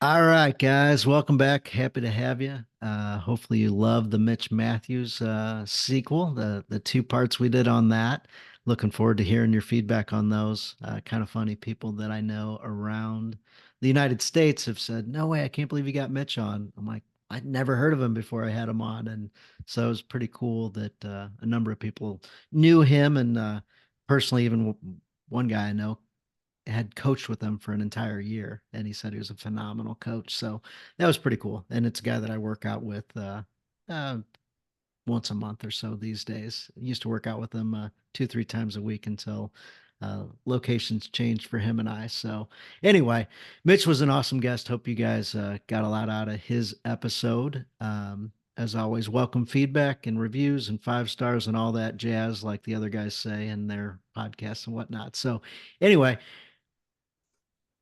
All right, guys, welcome back. Happy to have you. Hopefully you love the Mitch Matthews sequel, the two parts we did on that. Looking forward to hearing your feedback on those. Kind of funny people that I know around the United States have said, "No way, I can't believe you got Mitch on." I'm like, I'd never heard of him before I had him on, and so it was pretty cool that a number of people knew him, and personally, even one guy I know had coached with him for an entire year, and he said he was a phenomenal coach. So that was pretty cool. And it's a guy that I work out with uh, once a month or so these days. I used to work out with him 2, 3 times a week until locations changed for him and I. So anyway, Mitch was an awesome guest. Hope you guys got a lot out of his episode. As always, welcome feedback and reviews and 5 stars and all that jazz, like the other guys say in their podcasts and whatnot. So, anyway,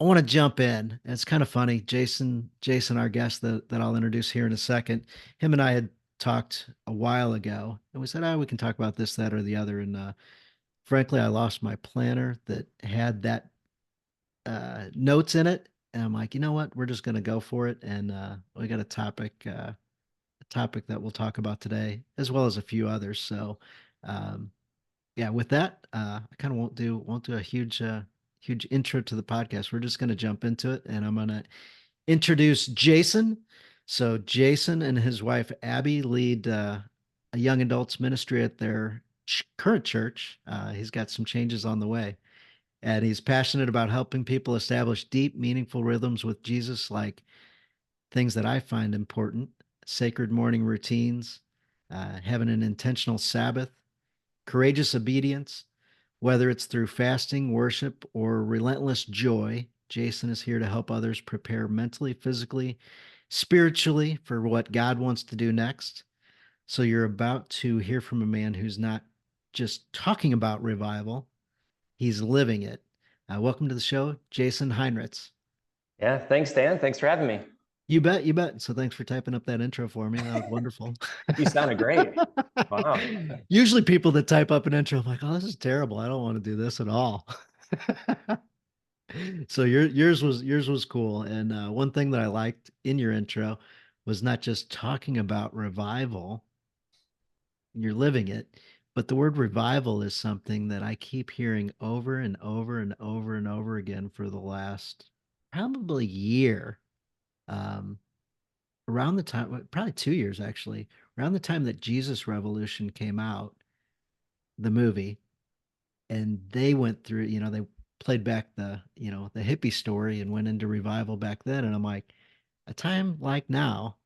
I want to jump in. It's kind of funny. Jason, our guest that I'll introduce here in a second, him and I had talked a while ago, and we said, "Oh, we can talk about this, that, or the other." And frankly, I lost my planner that had that notes in it, and I'm like, you know what? We're just going to go for it. And we got a topic that we'll talk about today, as well as a few others. So, um, yeah, with that, I kind of won't do a huge intro to the podcast. We're just going to jump into it, and I'm going to introduce Jason. So Jason and his wife Abby lead a young adults ministry at their current church. He's got some changes on the way, and he's passionate about helping people establish deep, meaningful rhythms with Jesus, like things that I find important: sacred morning routines, having an intentional Sabbath, courageous obedience, whether it's through fasting, worship, or relentless joy. Jason is here to help others prepare mentally, physically, spiritually for what God wants to do next. So you're about to hear from a man who's not just talking about revival, he's living it. Welcome to the show, Jason Heinritz. Yeah, thanks, Dan. Thanks for having me. You bet, you bet. So thanks for typing up that intro for me. That was wonderful. You sounded great. Wow. Usually people that type up an intro, I'm like, oh, this is terrible. I don't want to do this at all. So yours was cool. And one thing that I liked in your intro was not just talking about revival, you're living it, but the word revival is something that I keep hearing over and over and over and over again for the last probably year. Um, Around the time, well, probably 2 years actually, around the time that Jesus Revolution came out, the movie, and they went through, they played back the hippie story and went into revival back then. And I'm like, a time like now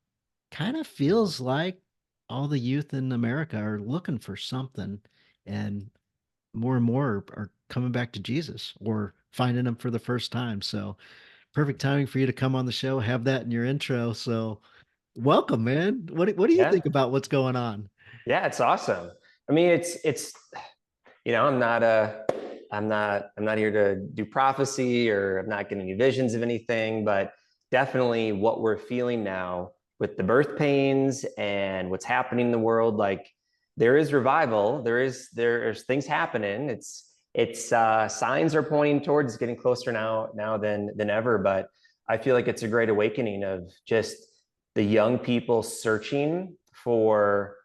kind of feels like all the youth in America are looking for something, and more are coming back to Jesus or finding him for the first time. So perfect timing for you to come on the show, have that in your intro. So welcome, man. What do you Yeah. think about what's going on? Yeah, it's awesome. I mean, I'm not I'm not here to do prophecy or I'm not getting any visions of anything, but definitely what we're feeling now with the birth pains and what's happening in the world, like there is revival, there's things happening. It's signs are pointing towards getting closer now than ever, but I feel like it's a great awakening of just the young people searching for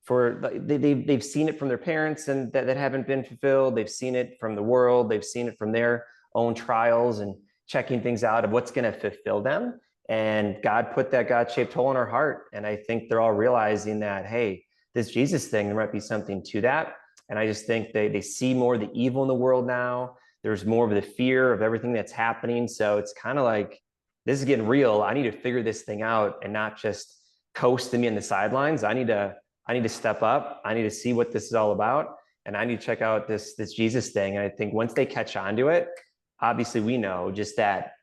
they've seen it from their parents and that haven't been fulfilled. They've seen it from the world. They've seen it from their own trials and checking things out of what's going to fulfill them. And God put that God-shaped hole in our heart. And I think they're all realizing that, hey, this Jesus thing, there might be something to that. And I just think they see more of the evil in the world now. There's more of the fear of everything that's happening. So it's kind of like, this is getting real. I need to figure this thing out and not just coast to me in the sidelines. I need to step up. I need to see what this is all about. And I need to check out this Jesus thing. And I think once they catch on to it, obviously we know just that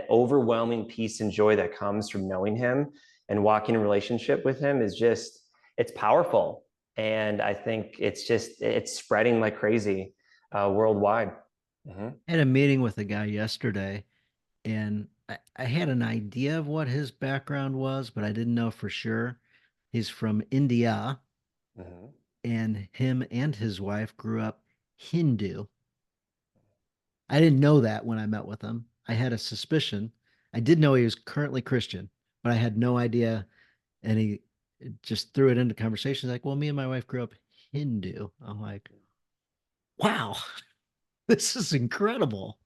overwhelming peace and joy that comes from knowing him and walking in relationship with him is just, it's powerful. And I think it's spreading like crazy worldwide. Mm-hmm. I had a meeting with a guy yesterday, and I had an idea of what his background was, but I didn't know for sure. He's from India, Mm-hmm. and him and his wife grew up Hindu. I didn't know that when I met with him. I had a suspicion, I did know he was currently Christian, but I had no idea. And he just threw it into conversation like, well, me and my wife grew up Hindu. I'm like, wow, this is incredible.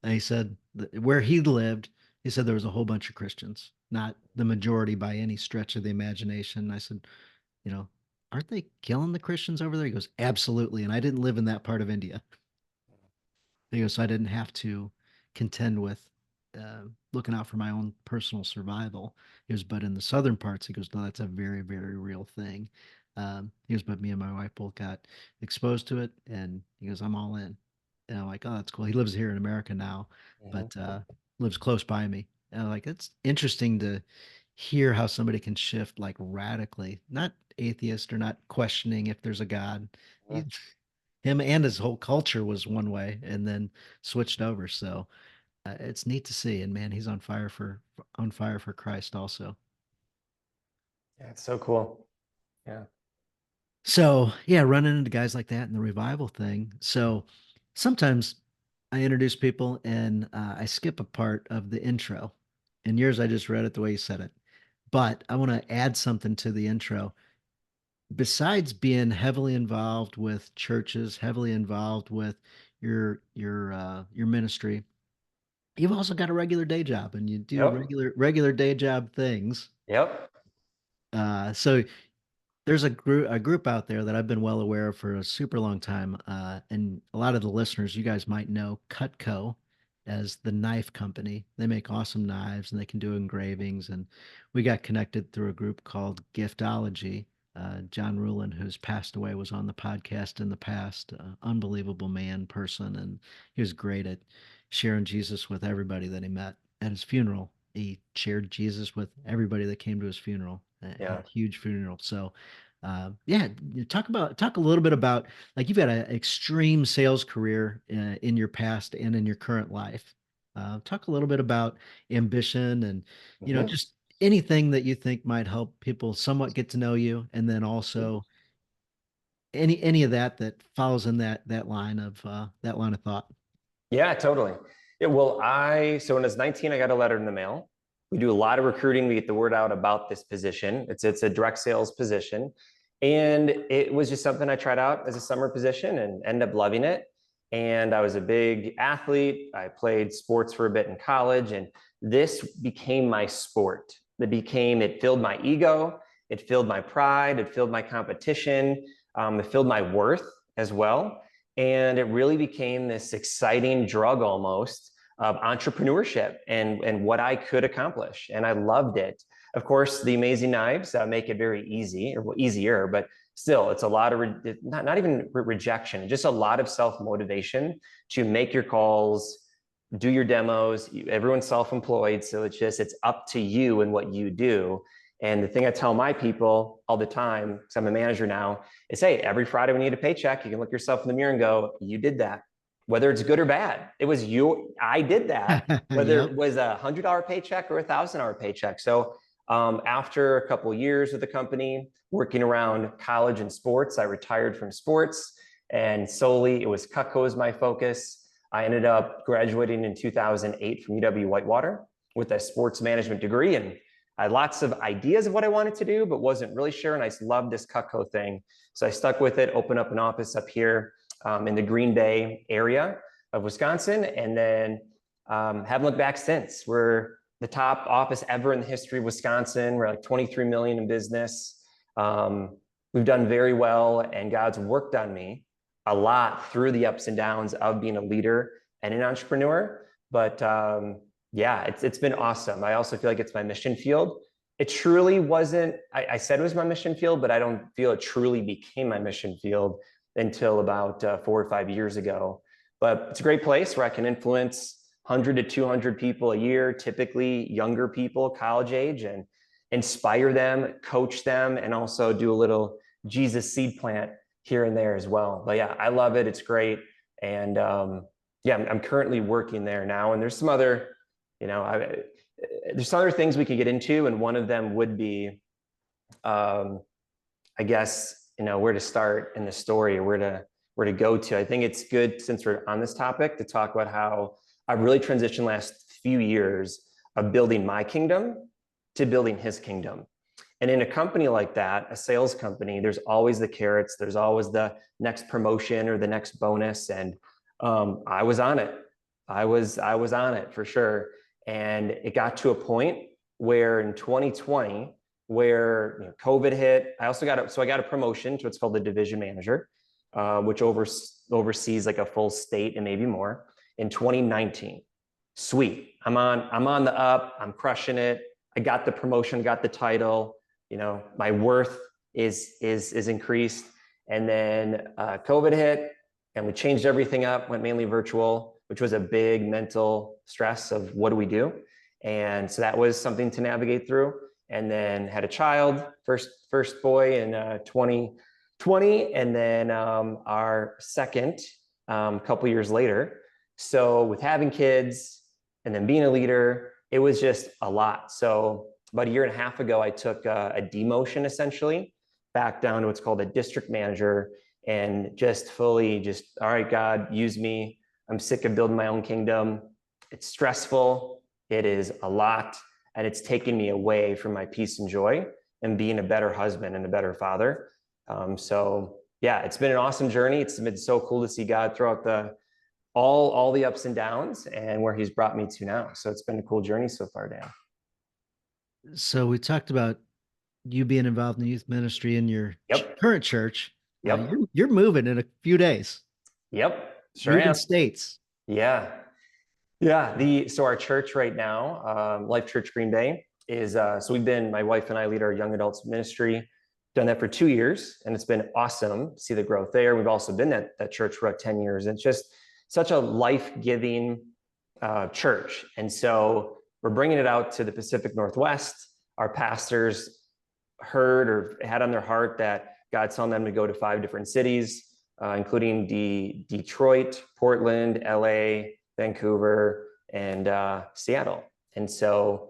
And he said where he lived, he said there was a whole bunch of Christians, not the majority by any stretch of the imagination. And I said, you know, aren't they killing the Christians over there? He goes, absolutely. And I didn't live in that part of India. He goes, so I didn't have to contend with looking out for my own personal survival. He goes, but in the southern parts, he goes, no, that's a very, very real thing. He goes, but me and my wife both got exposed to it, and he goes, I'm all in. And I'm like, oh, that's cool. He lives here in America now, Mhm. but lives close by me. And I'm like, it's interesting to hear how somebody can shift like radically, not atheist or not questioning if there's a God. He, him and his whole culture was one way and then switched over. So it's neat to see. And man, he's on fire for Christ also. Yeah, it's so cool. Yeah. So yeah, running into guys like that in the revival thing. So sometimes I introduce people and I skip a part of the intro. In yours, I just read it the way you said it. But I want to add something to the intro. Besides being heavily involved with churches, heavily involved with your ministry, you've also got a regular day job and you do Yep. regular day job things. Yep. So there's a group out there that I've been well aware of for a super long time, and a lot of the listeners, you guys might know Cutco as the knife company. They make awesome knives and they can do engravings. And we got connected through a group called Giftology. John Rulin, who's passed away, was on the podcast in the past. Unbelievable man, person, and he was great at sharing Jesus with everybody that he met at his funeral. He shared Jesus with everybody that came to his funeral. Yeah. Huge funeral. So, yeah, talk a little bit about like you've had an extreme sales career in your past and in your current life. Talk a little bit about ambition and Mhm. just anything that you think might help people somewhat get to know you, and then also any of that follows in that line of thought. Yeah, totally. Yeah, well, so when I was 19, I got a letter in the mail. We do a lot of recruiting. We get the word out about this position. It's a direct sales position. And it was just something I tried out as a summer position and ended up loving it. And I was a big athlete. I played sports for a bit in college, and this became my sport. It filled my ego, it filled my pride, it filled my competition, it filled my worth as well. And it really became this exciting drug almost of entrepreneurship and what I could accomplish. And I loved it. Of course, the amazing knives make it very easy, or well, easier, but still, it's a lot of not even rejection, just a lot of self motivation to make your calls, do your demos. Everyone's self employed, so it's up to you and what you do. And the thing I tell my people all the time, because I'm a manager now, is hey, every Friday when you need a paycheck, you can look yourself in the mirror and go, you did that. Whether it's good or bad, it was you. I did that. Whether Yep. it was $100 paycheck or $1,000 paycheck. So after a couple of years with the company, working around college and sports, I retired from sports, and solely it was Cutco as my focus. I ended up graduating in 2008 from UW Whitewater with a sports management degree, and I had lots of ideas of what I wanted to do, but wasn't really sure. And I loved this Cutco thing. So I stuck with it, opened up an office up here in the Green Bay area of Wisconsin, and then haven't looked back since. We're the top office ever in the history of Wisconsin. We're like 23 million in business. We've done very well, and God's worked on me a lot through the ups and downs of being a leader and an entrepreneur. But yeah, it's been awesome. I also feel like it's my mission field. It truly wasn't, I said it was my mission field, but I don't feel it truly became my mission field until about 4 or 5 years ago. But it's a great place where I can influence 100 to 200 people a year, typically younger people, college age, and inspire them, coach them, and also do a little Jesus seed plant here and there as well. But yeah, I love it. It's great. And yeah, I'm currently working there now. And there's some other, there's some other things we could get into. And one of them would be, I guess, where to start in the story, or where to go to. I think it's good, since we're on this topic, to talk about how I've really transitioned last few years of building my kingdom to building his kingdom. And in a company like that, a sales company, there's always the carrots, there's always the next promotion or the next bonus. And I was on it. I was on it for sure. And it got to a point where in 2020, where COVID hit, I got a promotion to what's called the division manager, which oversees like a full state and maybe more in 2019. Sweet. I'm on the up. I'm crushing it. I got the promotion, got the title. My worth is increased. And then COVID hit, and we changed everything up. Went mainly virtual, which was a big mental stress of what do we do. And so that was something to navigate through. And then had a child, first boy in 2020, and then our second a couple years later. So with having kids and then being a leader, it was just a lot. So about a year and a half ago, I took a demotion essentially back down to what's called a district manager, and just fully all right, God, use me. I'm sick of building my own kingdom. It's stressful. It is a lot. And it's taken me away from my peace and joy and being a better husband and a better father. So yeah, it's been an awesome journey. It's been so cool to see God throughout all the ups and downs and where he's brought me to now. So it's been a cool journey so far, Dan. So we talked about you being involved in the youth ministry in your current church. Yep. You're moving in a few days. Yep. Sure moving am. states. Yeah. Yeah. So our church right now, Life Church Green Bay, is so my wife and I lead our young adults ministry. Done that for 2 years, and it's been awesome to see the growth there. We've also been at that church for about 10 years. It's just such a life-giving church. And so we're bringing it out to the Pacific Northwest. Our pastors heard or had on their heart that God's telling them to go to 5 different cities, including Detroit, Portland, LA, Vancouver, and Seattle. And so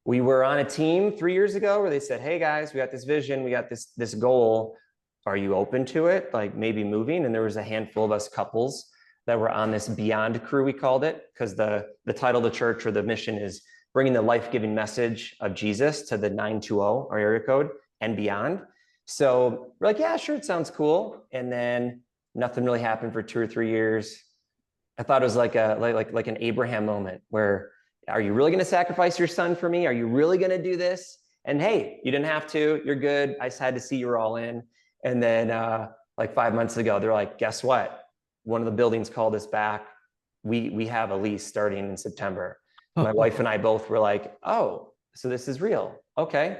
we were on a team 3 years ago where they said, hey guys, we got this vision, we got this goal. Are you open to it? Like maybe moving? And there was a handful of us couples that were on this Beyond crew, we called it, because the title of the church or the mission is bringing the life-giving message of Jesus to the 920, our area code, and beyond. So we're like, yeah, sure, it sounds cool. And then nothing really happened for 2 or 3 years. I thought it was like an Abraham moment where, are you really going to sacrifice your son for me? Are you really going to do this? And hey, you didn't have to. You're good. I just had to see you were all in. And then like 5 months ago, they're like, guess what? One of the buildings called us back. We have a lease starting in September. My wife and I both were like, oh, so this is real. Okay.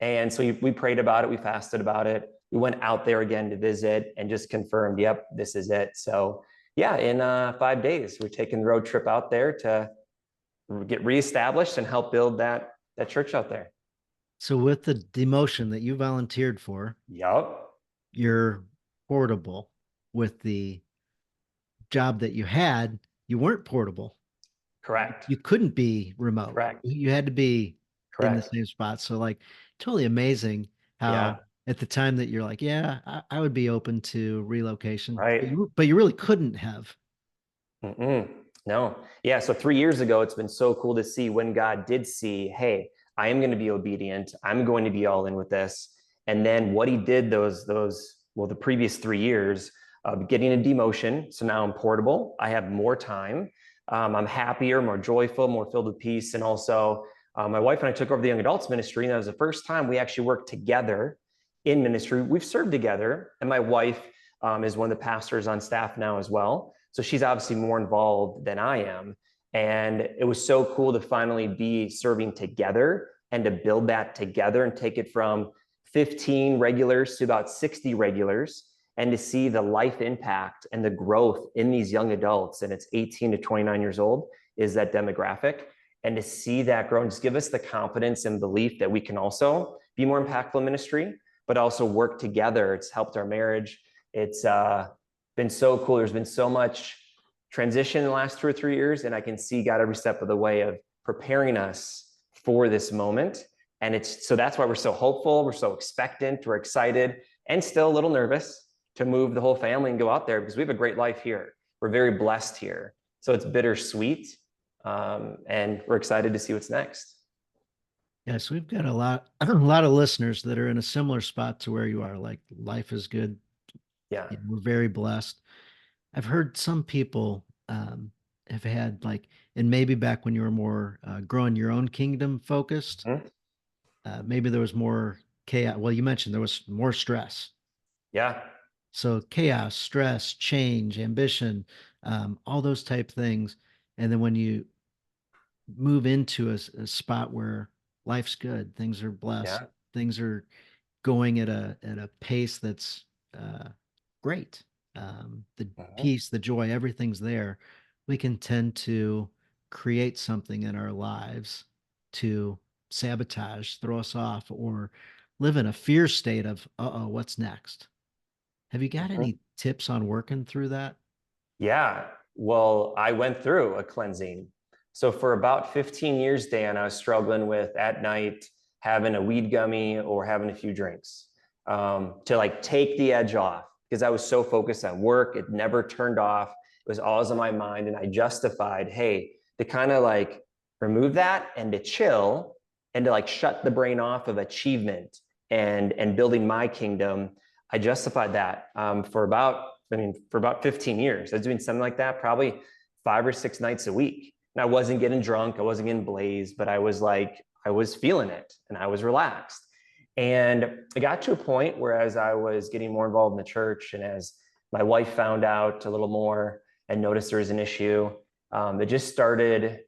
And so we prayed about it. We fasted about it. We went out there again to visit and just confirmed, yep, this is it. So yeah, in 5 days, we're taking the road trip out there to get reestablished and help build that church out there. So with the demotion that you volunteered for, yep, you're portable. With the job that you had, you weren't portable. Correct. You couldn't be remote. Correct. You had to be Correct. in the same spot. So like totally amazing how at the time that you're like, yeah, I would be open to relocation. Right. But you really couldn't have. No. Yeah. So 3 years ago, it's been so cool to see when God did see, hey, I am going to be obedient. I'm going to be all in with this. And then what he did the previous 3 years of getting a demotion. So now I'm portable. I have more time. I'm happier, more joyful, more filled with peace. And also my wife and I took over the young adults ministry. And that was the first time we actually worked together in ministry. We've served together. And my wife is one of the pastors on staff now as well. So she's obviously more involved than I am. And it was so cool to finally be serving together and to build that together and take it from 15 regulars to about 60 regulars, and to see the life impact and the growth in these young adults. And it's 18 to 29 years old is that demographic. And to see that grow and just give us the confidence and belief that we can also be more impactful in ministry, but also work together. It's helped our marriage. It's been so cool. There's been so much transition in the last 2 or 3 years, and I can see God every step of the way of preparing us for this moment. And so that's why we're so hopeful. We're so expectant. We're excited and still a little nervous to move the whole family and go out there, because we have a great life here. We're very blessed here. So it's bittersweet. And we're excited to see what's next. Yes, we've got a lot, a lot of listeners that are in a similar spot to where you are. Like life is good. Yeah. We're very blessed. I've heard some people have had like, and maybe back when you were more growing your own kingdom focused, Mhm. maybe there was more chaos. Well, you mentioned there was more stress. Yeah. So chaos, stress, change, ambition, all those type things. And then when you move into a spot where life's good, things are blessed, Yeah. things are going at a pace that's uh, great. The Mhm. peace, the joy, everything's there. We can tend to create something in our lives to sabotage, throw us off, or live in a fear state of, uh-oh, what's next? Have you got Mhm. any tips on working through that? Yeah. Well, I went through a cleansing. So for about 15 years, Dan, I was struggling with at night having a weed gummy or having a few drinks to like take the edge off because I was so focused on work. It never turned off. It was always on my mind. And I justified, hey, to kind of like remove that and to chill and to like shut the brain off of achievement and building my kingdom. I justified that for about 15 years. I was doing something like that, probably 5 or 6 nights a week. And I wasn't getting drunk, I wasn't getting blazed, but I was like, I was feeling it and I was relaxed. And it got to a point where as I was getting more involved in the church and as my wife found out a little more and noticed there was an issue, it just started,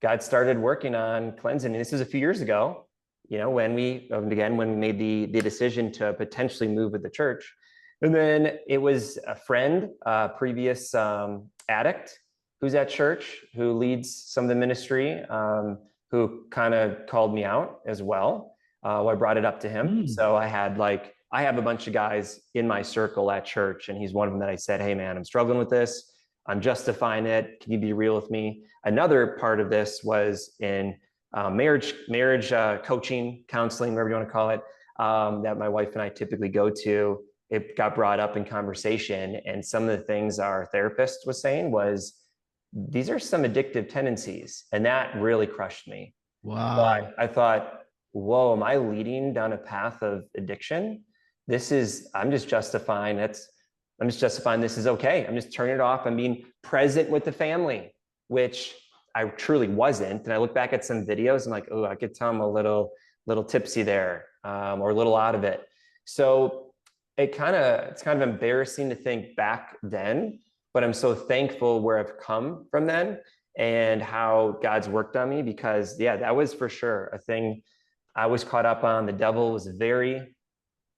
God started working on cleansing. And this was a few years ago, when when we made the decision to potentially move with the church. And then it was a friend, previous addict who's at church, who leads some of the ministry, who kind of called me out as well. I brought it up to him. Mm. So I have a bunch of guys in my circle at church, and he's one of them that I said, hey, man, I'm struggling with this. I'm justifying it. Can you be real with me? Another part of this was in marriage coaching, counseling, whatever you want to call it, that my wife and I typically go to. It got brought up in conversation, and some of the things our therapist was saying was, these are some addictive tendencies, and that really crushed me. So Wow. I thought, whoa, am I leading down a path of addiction? I'm just justifying this is okay. I'm just turning it off. I'm being present with the family, which I truly wasn't. And I look back at some videos and like, oh, I could tell I'm a little tipsy there, or a little out of it. So it's kind of embarrassing to think back then, but I'm so thankful where I've come from then and how God's worked on me, because yeah, that was for sure a thing I was caught up on. The devil was very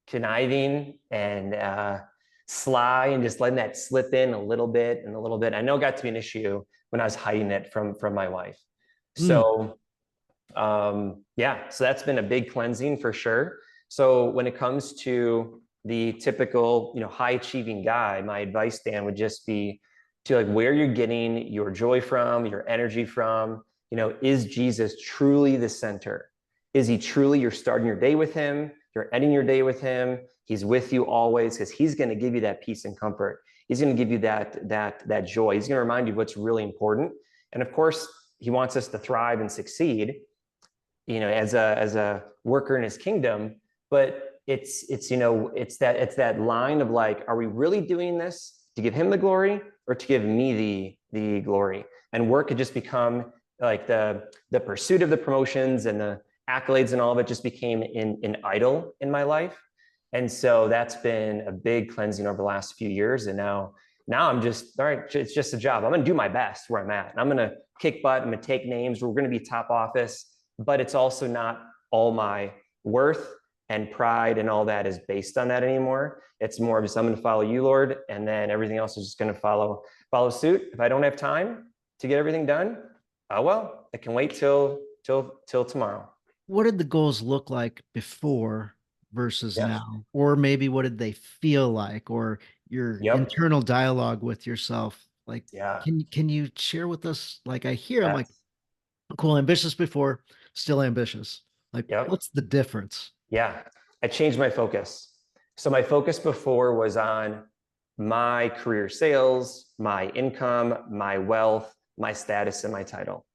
conniving and sly, and just letting that slip in a little bit and a little bit. I know it got to be an issue when I was hiding it from my wife. Mm. So yeah, so that's been a big cleansing for sure. So when it comes to the typical, high achieving guy, my advice, Dan, would just be to like where you're getting your joy from, your energy from. Is Jesus truly the center? Is he truly, you're starting your day with him, you're ending your day with him, he's with you always, because he's going to give you that peace and comfort. He's going to give you that joy. He's going to remind you what's really important. And of course, he wants us to thrive and succeed, as a worker in his kingdom. But it's that line of like, are we really doing this to give him the glory or to give me the glory? And work could just become like the pursuit of the promotions and the accolades and all of it just became an idol in my life. And so that's been a big cleansing over the last few years. And now I'm just, all right, it's just a job. I'm going to do my best where I'm at. And I'm going to kick butt. I'm going to take names. We're going to be top office, but it's also not all my worth and pride and all that is based on that anymore. It's more of just, I'm going to follow you, Lord. And then everything else is just going to follow suit. If I don't have time to get everything done, oh, well, it can wait till tomorrow. What did the goals look like before versus Yeah. now? Or maybe what did they feel like? Or your Yep. internal dialogue with yourself? Like, Yeah. can you share with us? Like I hear, I'm like, Yes. cool, ambitious before, still ambitious. Like, Yep. what's the difference? Yeah. I changed my focus. So my focus before was on my career sales, my income, my wealth, my status, and my title.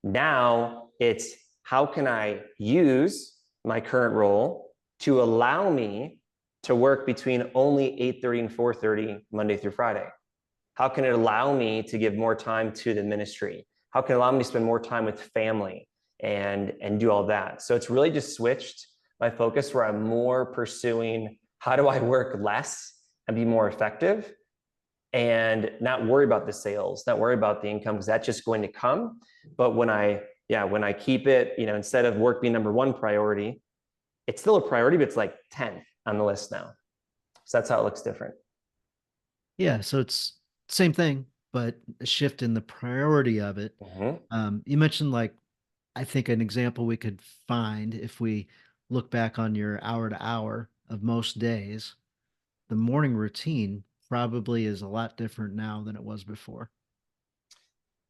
Now it's how can I use my current role to allow me to work between only 8:30 and 4:30 Monday through Friday? How can it allow me to give more time to the ministry? How can it allow me to spend more time with family and do all that? So it's really just switched my focus where I'm more pursuing how do I work less and be more effective and not worry about the sales, not worry about the income, because that's just going to come. But when I keep it, instead of work being number one priority, it's still a priority, but it's like 10 on the list now. So that's how it looks different. Yeah, so it's same thing, but a shift in the priority of it. You mentioned, like, I think an example we could find if we look back on your hour to hour of most days, the morning routine probably is a lot different now than it was before.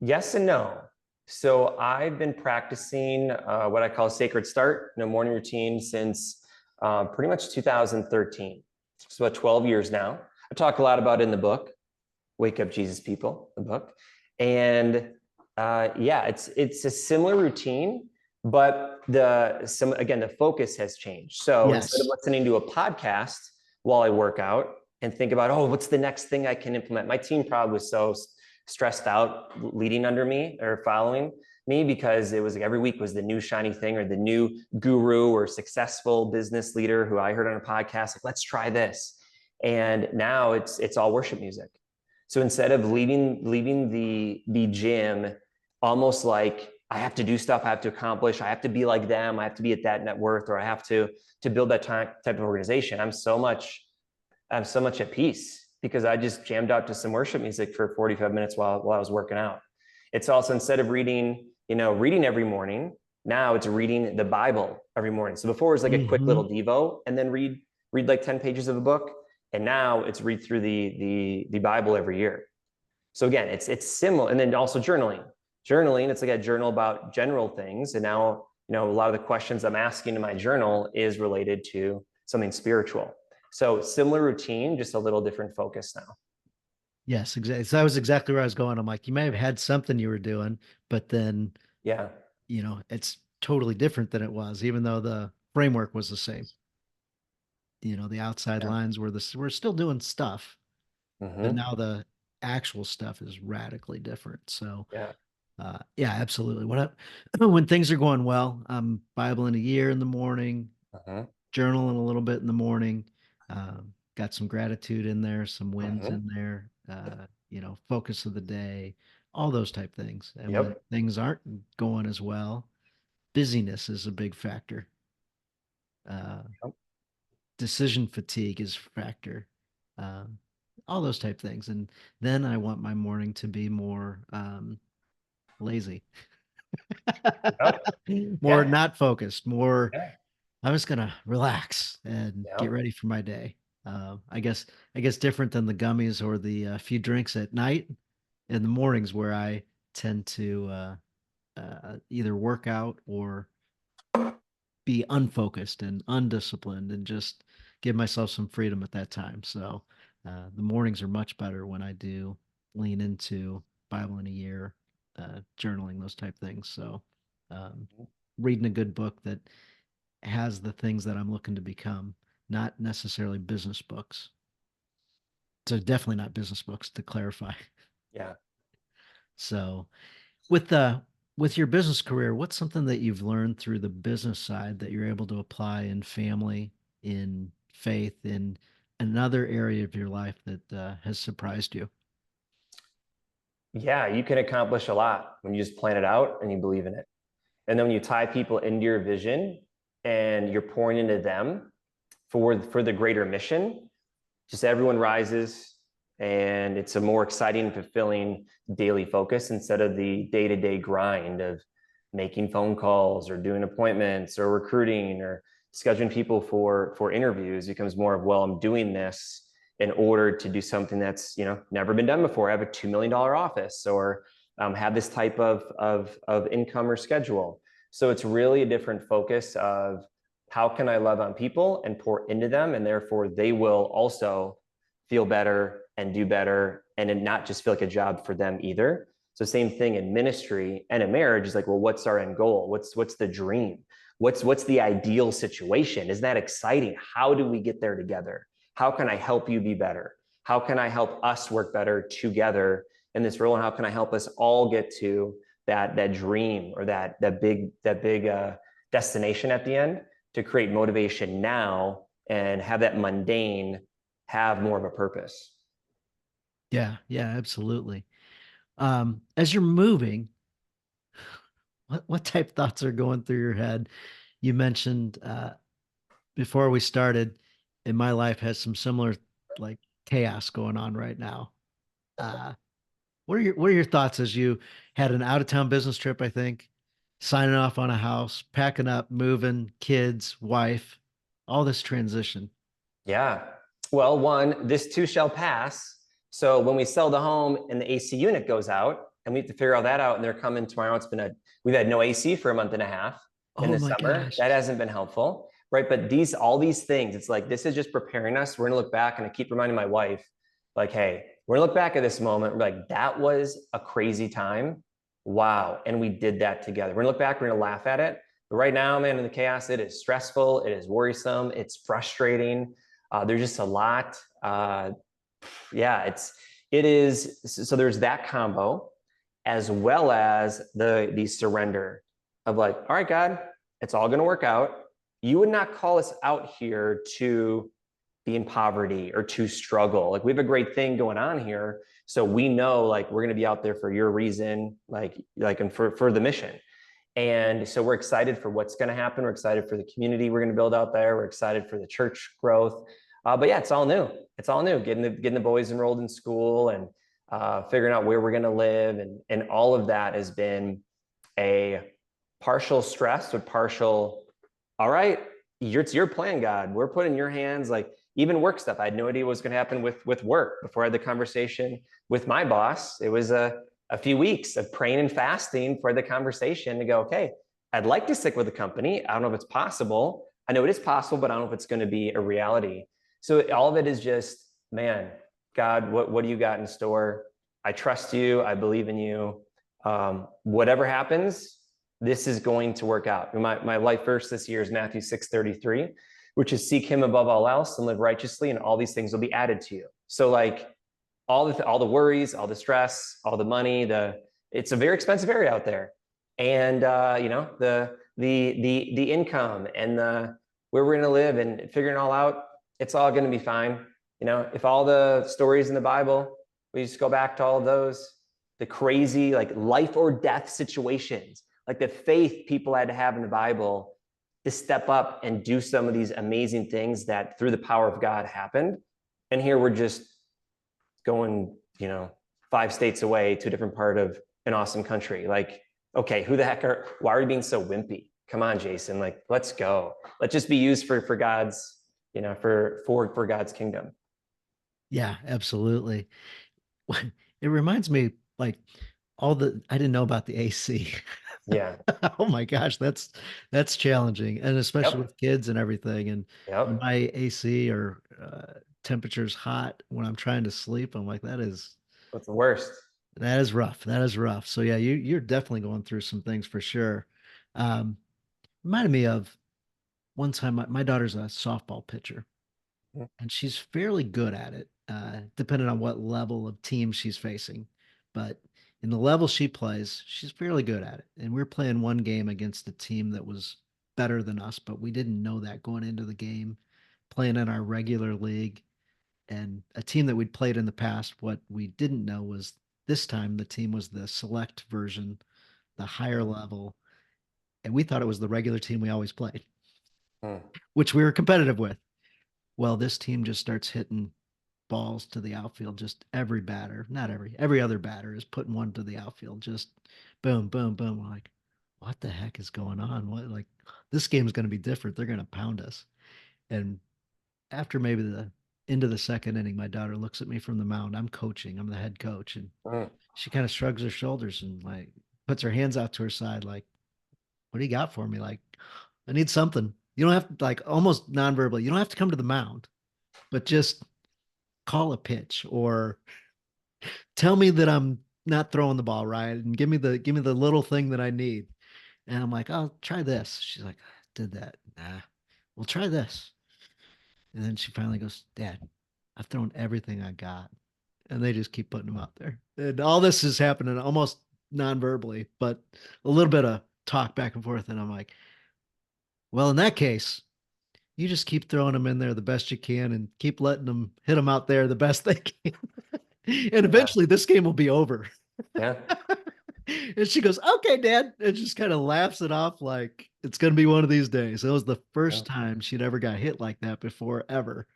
Yes and no. So I've been practicing what I call sacred start, morning routine since pretty much 2013. So about 12 years now. I talk a lot about it in the book, Wake Up Jesus People, the book. And it's a similar routine, but the focus has changed. So instead of Yes. listening to a podcast while I work out and think about, oh, what's the next thing I can implement? My team probably was so stressed out leading under me or following me because it was like every week was the new shiny thing or the new guru or successful business leader who I heard on a podcast, like, let's try this. And now it's all worship music. So instead of leaving the gym almost like I have to do stuff, I have to accomplish, I have to be like them, I have to be at that net worth, or I have to build that type of organization, I'm so much at peace because I just jammed out to some worship music for 45 minutes while I was working out. It's also, instead of reading every morning, now it's reading the Bible every morning. So before it was like a quick little Devo and then read like 10 pages of a book. And now it's read through the Bible every year. So again, it's similar. And then also journaling, it's like a journal about general things. And now, a lot of the questions I'm asking in my journal is related to something spiritual. So similar routine, just a little different focus now. Yes, exactly. So that was exactly where I was going. I'm like, you may have had something you were doing, but then, Yeah. it's totally different than it was, even though the framework was the same. The outside Yeah. lines we're still doing stuff, but Mm-hmm. now the actual stuff is radically different. So, Yeah. yeah, absolutely. When things are going well, I'm Bible in a year in the morning, Mm-hmm. journaling a little bit in the morning, got some gratitude in there, some wins Mm-hmm. in there, focus of the day, all those type things. And when Yep. things aren't going as well, busyness is a big factor. Uh, Yep. Decision fatigue is a factor. Um, all those type things. And then I want my morning to be more lazy, Yep. more Yeah. not focused, more Yeah. I'm just gonna relax and get Yep. ready for my day. I guess different than the gummies or the few drinks at night. In the mornings, where I tend to either work out or be unfocused and undisciplined, and just give myself some freedom at that time. So the mornings are much better when I do lean into Bible in a year, journaling, those type things. So um, reading a good book that has the things that I'm looking to become, not necessarily business books. So definitely not business books, to clarify. Yeah. So with your business career, what's something that you've learned through the business side that you're able to apply in family, in faith, in another area of your life that has surprised you? Yeah. You can accomplish a lot when you just plan it out and you believe in it. And then when you tie people into your vision and you're pouring into them for the greater mission, just everyone rises and it's a more exciting, fulfilling daily focus instead of the day-to-day grind of making phone calls or doing appointments or recruiting or scheduling people for interviews. It becomes more of, well, I'm doing this in order to do something that's never been done before. I have a $2 million office, or have this type of income or schedule. So it's really a different focus of how can I love on people and pour into them, and therefore they will also feel better and do better, and not just feel like a job for them either. So same thing in ministry and in marriage is like, well, what's our end goal? What's the dream? What's the ideal situation? Isn't that exciting? How do we get there together? How can I help you be better? How can I help us work better together in this role? And how can I help us all get to that dream or that big destination at the end to create motivation now and have that mundane have more of a purpose? Yeah, yeah, absolutely. As you're moving, what type thoughts are going through your head? You mentioned before we started, in my life has some similar like chaos going on right now. Uh, what are your thoughts as you had an out of town business trip, I think, signing off on a house, packing up, moving, kids, wife, all this transition? Yeah. Well, one, this too shall pass. So when we sell the home and the AC unit goes out, and we have to figure all that out, and they're coming tomorrow. We've had no AC for a month and a half in Oh the my summer. gosh. That hasn't been helpful, right? But all these things, it's like this is just preparing us. We're gonna look back, and I keep reminding my wife, like, hey, we're gonna look back at this moment. We're like, that was a crazy time. Wow. And we did that together. We're gonna look back, we're gonna laugh at it. But right now, man, in the chaos, it is stressful, it is worrisome, it's frustrating. There's just a lot. Yeah, it is. So there's that combo, as well as the surrender of like, all right, God, it's all going to work out. You would not call us out here to be in poverty or to struggle. Like we have a great thing going on here, so we know like we're going to be out there for your reason, and for the mission. And so we're excited for what's going to happen. We're excited for the community we're going to build out there. We're excited for the church growth. But yeah, it's all new. It's all new. Getting the boys enrolled in school and figuring out where we're going to live, and all of that has been a partial stress, but partial. All right, it's your plan, God. We're putting in your hands. Like even work stuff, I had no idea what was going to happen with work before I had the conversation with my boss. It was a few weeks of praying and fasting for the conversation to go, okay, I'd like to stick with the company. I don't know if it's possible. I know it is possible, but I don't know if it's going to be a reality. So all of it is just, man, God, what do you got in store? I trust you. I believe in you. Whatever happens, this is going to work out. My life verse this year is Matthew 6:33, which is seek him above all else and live righteously, and all these things will be added to you. So like all the worries, all the stress, all the money, it's a very expensive area out there. And the income and the where we're gonna live and figuring it all out, it's all gonna be fine. If all the stories in the Bible, we just go back to all of those, the crazy like life or death situations, like the faith people had to have in the Bible to step up and do some of these amazing things that through the power of God happened. And here we're just going, 5 states away to a different part of an awesome country. Like, okay, why are you being so wimpy? Come on, Jason, like, let's go. Let's just be used for God's, for God's kingdom. Yeah, absolutely. It reminds me like I didn't know about the AC. Yeah. Oh my gosh, that's challenging, and especially Yep. with kids and everything. And when Yep. my AC or temperature's hot when I'm trying to sleep, I'm like, What's the worst? that is rough. That is rough. So yeah, you're definitely going through some things for sure. Um, Reminded me of one time my daughter's a softball pitcher, and she's fairly good at it, depending on what level of team she's facing. But in the level she plays, she's fairly good at it. And we're playing one game against a team that was better than us, but we didn't know that going into the game, playing in our regular league. And a team that we'd played in the past, what we didn't know was this time the team was the select version, the higher level. And we thought it was the regular team we always played, Hmm. which we were competitive with. Well, this team just starts hitting balls to the outfield. Just every batter, not every other batter is putting one to the outfield. Just boom, boom, boom. We're like, what the heck is going on? What like this game is going to be different. They're going to pound us. And after maybe the end of the second inning, my daughter looks at me from the mound. I'm coaching. I'm the head coach, and Hmm. she kind of shrugs her shoulders and like puts her hands out to her side, like, "What do you got for me? Like, I need something. You don't have to like almost nonverbally. You don't have to come to the mound, but just call a pitch or tell me that I'm not throwing the ball right, and give me the little thing that I need. And I'm like, I'll try this. She's like, did that? Nah. Well, try this. And then she finally goes, Dad, I've thrown everything I got. And they just keep putting them out there. And all this is happening almost non-verbally, but a little bit of talk back and forth. And I'm like, well, in that case, you just keep throwing them in there the best you can and keep letting them hit them out there the best they can. And Yeah. eventually this game will be over. Yeah. And she goes, okay, Dad. And just kind of laughs it off like it's going to be one of these days. It was the Yeah. first time she'd ever got hit like that before, ever.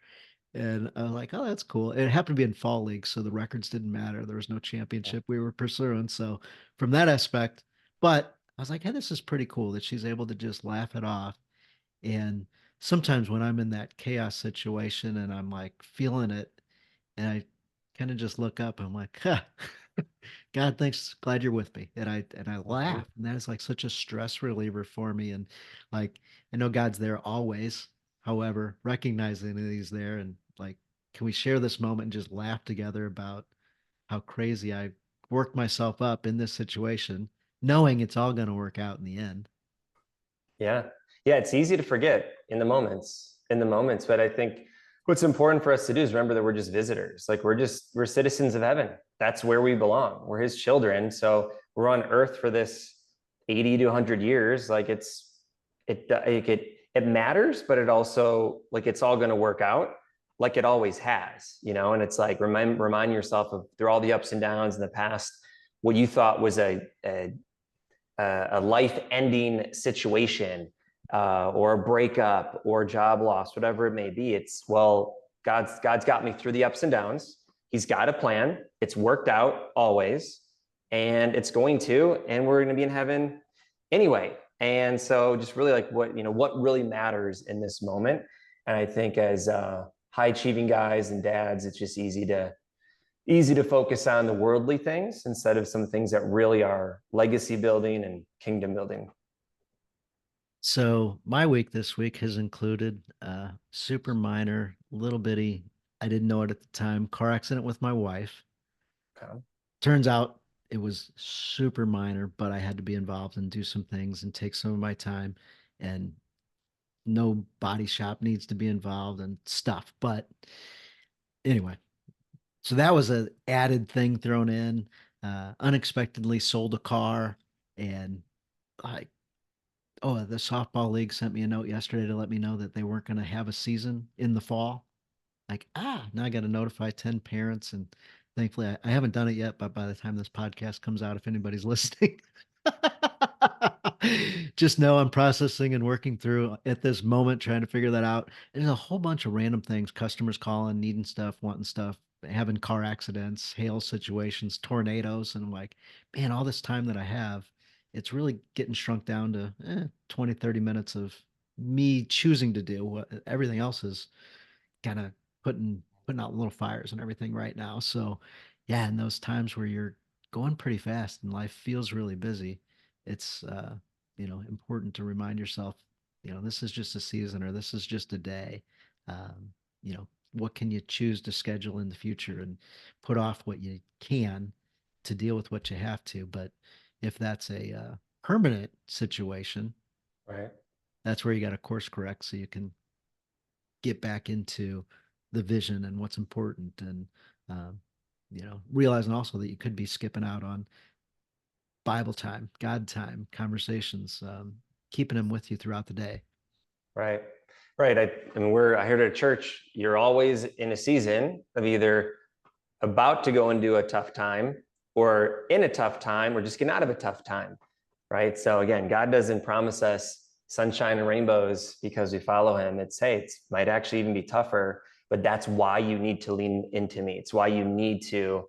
And I was like, oh, that's cool. It happened to be in fall league, so the records didn't matter. There was no championship we were pursuing. So from that aspect, but I was like, hey, this is pretty cool that she's able to just laugh it off. And sometimes when I'm in that chaos situation and I'm like feeling it, and I kind of just look up, I'm like, huh, God, thanks. Glad you're with me. And I Mhm. laugh. And that is like such a stress reliever for me. And like I know God's there always. However, recognizing that he's there and like, can we share this moment and just laugh together about how crazy I worked myself up in this situation, knowing it's all going to work out in the end. Yeah. Yeah. It's easy to forget in the moments, but I think what's important for us to do is remember that we're just visitors. Like we're citizens of heaven. That's where we belong. We're his children. So we're on earth for this 80 to 100 years. Like it matters, but it also like it's all going to work out like it always has, and it's like remind yourself of through all the ups and downs in the past, what you thought was a life-ending situation, or a breakup or job loss, whatever it may be. It's, well, God's got me through the ups and downs. He's got a plan. It's worked out always, and it's going to, and we're going to be in heaven anyway. And so, just really like what really matters in this moment. And I think as high achieving guys and dads, it's just easy to focus on the worldly things instead of some things that really are legacy building and kingdom building. So my week this week has included super minor, little bitty, I didn't know it at the time, car accident with my wife. Okay. Turns out it was super minor, but I had to be involved and do some things and take some of my time. And no body shop needs to be involved and stuff. But anyway, so that was a added thing thrown in. Unexpectedly sold a car, and like, oh, the softball league sent me a note yesterday to let me know that they weren't going to have a season in the fall. Like, now I got to notify 10 parents. And thankfully, I haven't done it yet, but by the time this podcast comes out, if anybody's listening, just know I'm processing and working through at this moment, trying to figure that out. There's a whole bunch of random things, customers calling, needing stuff, wanting stuff, having car accidents, hail situations, tornadoes. And I'm like, man, all this time that I have, it's really getting shrunk down to 20, 30 minutes of me choosing to do what everything else is kind of putting out little fires and everything right now. So yeah, in those times where you're going pretty fast and life feels really busy, it's important to remind yourself, this is just a season or this is just a day. Um, what can you choose to schedule in the future and put off what you can to deal with what you have to. But if that's a permanent situation, Right. that's where you got to course correct so you can get back into the vision and what's important and um, realizing also that you could be skipping out on bible time, god time, conversations, keeping them with you throughout the day. Right. Right. I mean, I heard at church, you're always in a season of either about to go into a tough time or in a tough time or just getting out of a tough time. Right. So again, God doesn't promise us sunshine and rainbows because we follow him. It's, hey, it might actually even be tougher, but that's why you need to lean into me. It's why you need to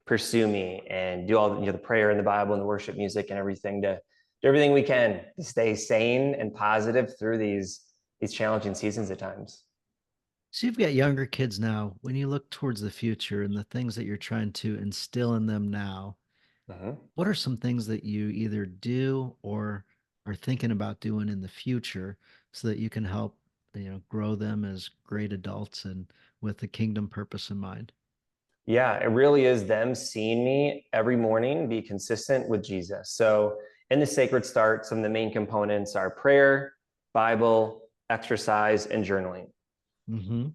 pursue me and do all the prayer and the Bible and the worship music and everything to do everything we can to stay sane and positive through these challenging seasons at times. So you've got younger kids now. When you look towards the future and the things that you're trying to instill in them now, Mm-hmm. what are some things that you either do or are thinking about doing in the future so that you can help, grow them as great adults and with the kingdom purpose in mind? Yeah, it really is them seeing me every morning be consistent with Jesus. So in the Sacred Start, some of the main components are prayer, Bible, exercise, and journaling. Mm-hmm.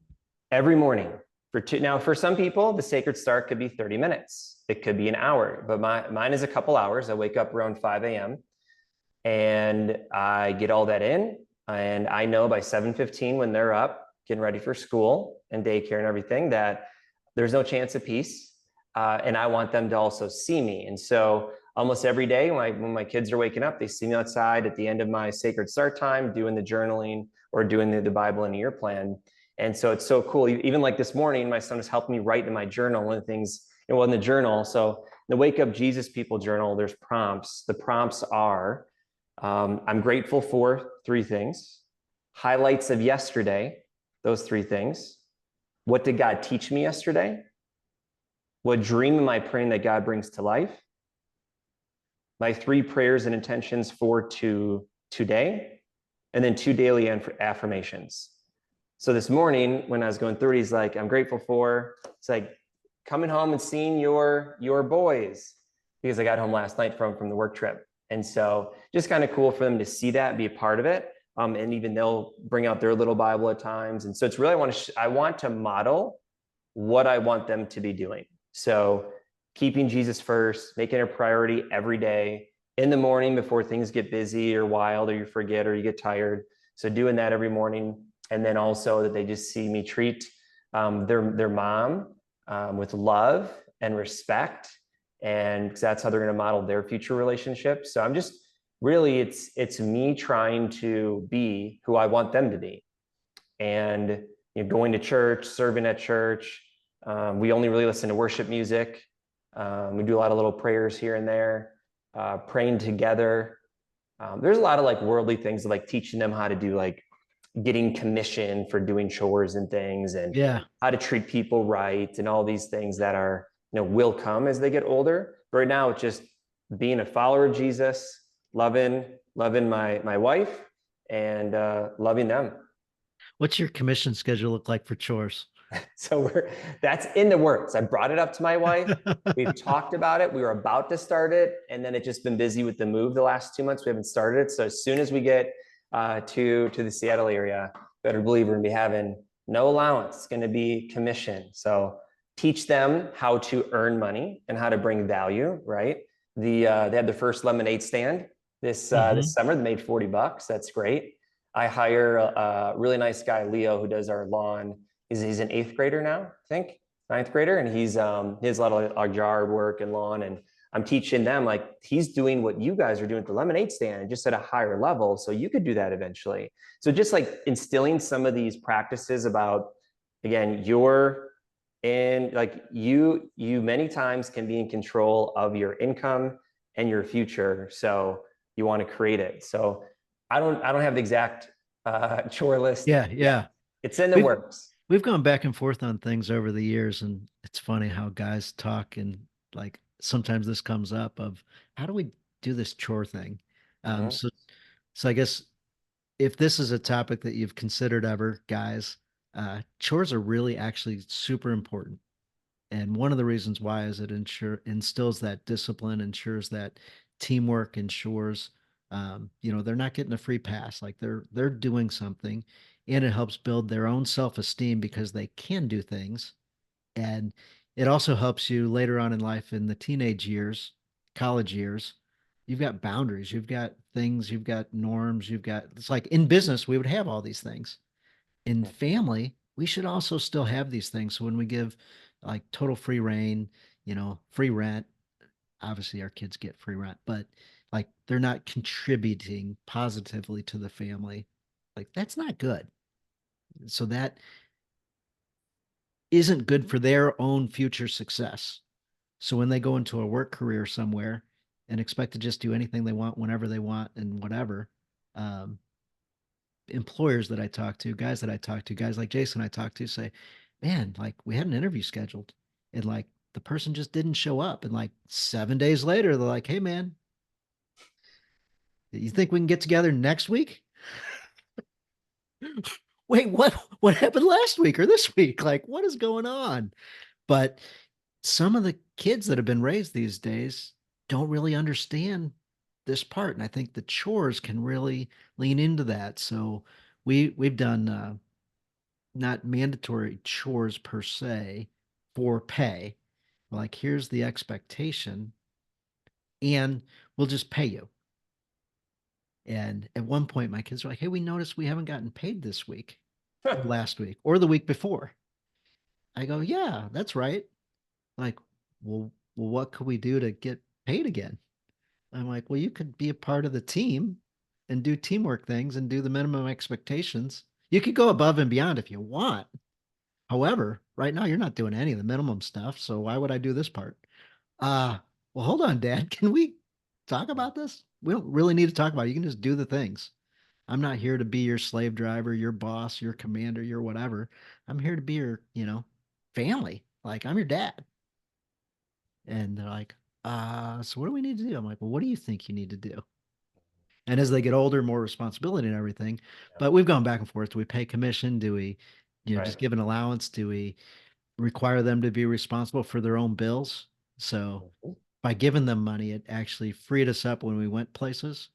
Every morning for two. Now, for some people, the Sacred Start could be 30 minutes. It could be an hour, but mine is a couple hours. I wake up around 5 a.m. and I get all that in. And I know by 7:15 when they're up, getting ready for school and daycare and everything, that there's no chance of peace. And I want them to also see me. And so almost every day when my kids are waking up, they see me outside at the end of my Sacred Start time, doing the journaling or doing the Bible in a year plan. And so it's so cool. Even like this morning, my son has helped me write in my journal one of the things, well, in the journal. So in the Wake Up Jesus People journal, there's prompts. The prompts are, I'm grateful for three things, highlights of yesterday, those three things. What did God teach me yesterday? What dream am I praying that God brings to life? My three prayers and intentions for today, and then 2 daily affirmations. So this morning, when I was going through it, he's like, I'm grateful for, it's like coming home and seeing your boys, because I got home last night from the work trip. And so just kind of cool for them to see that, be a part of it. And even they'll bring out their little Bible at times. And so it's really, I want to model what I want them to be doing. So keeping Jesus first, making it a priority every day in the morning before things get busy or wild, or you forget, or you get tired. So doing that every morning. And then also that they just see me treat their mom with love and respect. And because that's how they're going to model their future relationship. So I'm just really, it's me trying to be who I want them to be. And going to church, serving at church. We only really listen to worship music. We do a lot of little prayers here and there, praying together. There's a lot of like worldly things, like teaching them how to do like getting commission for doing chores and things, and how to treat people right, and all these things that are, will come as they get older. But right now, it's just being a follower of Jesus, loving my wife, and loving them. What's your commission schedule look like for chores? So that's in the works. I brought it up to my wife. We've talked about it. We were about to start it, and then it's just been busy with the move the last 2 months. We haven't started it. So as soon as we get to the Seattle area, better believe we're going to be having no allowance. It's going to be commission. So teach them how to earn money and how to bring value. Right? They had the first lemonade stand this summer. They made $40. That's great. I hire a really nice guy, Leo, who does our lawn. He's an 8th grader now, I think, 9th grader, and he has a lot of yard work and lawn, and I'm teaching them, like, he's doing what you guys are doing at the lemonade stand, just at a higher level, so you could do that eventually. So just like instilling some of these practices about, again, you many times can be in control of your income and your future, so you want to create it. So I don't have the exact chore list. Yeah. It's in the works. We've gone back and forth on things over the years, and it's funny how guys talk, and like sometimes this comes up of how do we do this chore thing? So I guess if this is a topic that you've considered ever, guys, chores are really actually super important. And one of the reasons why is it instills that discipline, ensures that teamwork, ensures they're not getting a free pass. Like they're doing something, and it helps build their own self-esteem because they can do things. And it also helps you later on in life in the teenage years, college years. You've got boundaries, you've got things, you've got norms, it's like in business, we would have all these things. In family, we should also still have these things. So when we give like total free reign, free rent, obviously our kids get free rent, but like they're not contributing positively to the family. Like that's not good. So that isn't good for their own future success. So when they go into a work career somewhere and expect to just do anything they want whenever they want and whatever, employers that I talk to, guys that I talk to, guys like Jason I talk to say, man, like we had an interview scheduled and like the person just didn't show up. And like 7 days later, they're like, hey man, you think we can get together next week? Wait, what happened last week or this week? Like, what is going on? But some of the kids that have been raised these days don't really understand this part. And I think the chores can really lean into that. So we've done not mandatory chores per se for pay. Like, here's the expectation, and we'll just pay you. And at one point, my kids were like, "Hey, we noticed we haven't gotten paid this week, or last week, or the week before." I go, "Yeah, that's right." Like, well, what could we do to get paid again? I'm like, "Well, you could be a part of the team and do teamwork things and do the minimum expectations. You could go above and beyond if you want. However, right now you're not doing any of the minimum stuff, so why would I do this part?" Uh, well, hold on, Dad. Can we talk about this? We don't really need to talk about it. You can just do the things. I'm not here to be your slave driver, your boss, your commander, your whatever. I'm here to be your, family. Like, I'm your dad. And they're like, so what do we need to do? I'm like, well, what do you think you need to do? And as they get older, more responsibility and everything. But we've gone back and forth. Do we pay commission? Do we, Right. just give an allowance? Do we require them to be responsible for their own bills? So Mhm. by giving them money, it actually freed us up when we went places.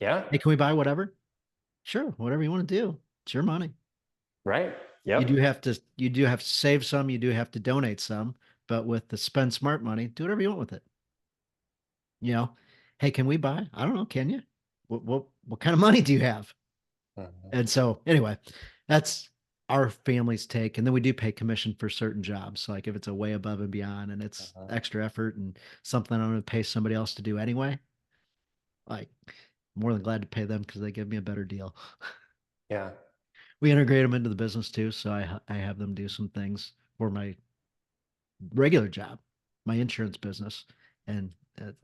Yeah. Hey, can we buy whatever? Sure, whatever you want to do. It's your money. Right. You do Yep. have to you do have to save some, you do have to donate some, but with the spend smart money, do whatever you want with it. You know, hey, can we buy? I don't know, can you? What kind of money do you have? Mhm. And so anyway, that's our family's take. And then we do pay commission for certain jobs. So like if it's a way above and beyond and it's Mhm. extra effort and something I'm gonna pay somebody else to do anyway, like more than glad to pay them because they give me a better deal. Yeah. We integrate them into the business too, so I have them do some things for my regular job, my insurance business, and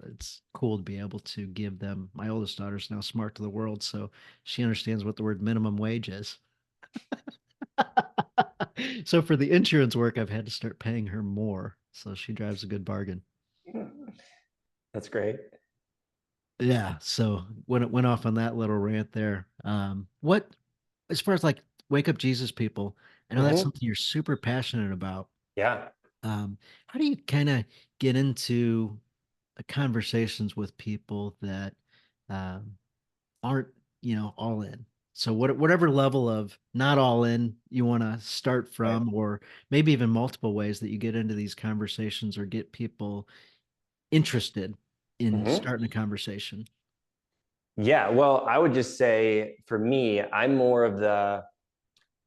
it's cool to be able to give them. My oldest daughter's now smart to the world, so she understands what the word minimum wage is. So for the insurance work, I've had to start paying her more, so she drives a good bargain. That's great. Yeah, so when it went off on that little rant there, what as far as like wake up Jesus people, I know that's Hmm. something you're super passionate about. Yeah. How do you kind of get into conversations with people that um, aren't, all in? So whatever level of not all in you want to start Right. from, or maybe even multiple ways that you get into these conversations or get people interested in Hmm. starting a conversation. Yeah. Well, I would just say for me, I'm more of the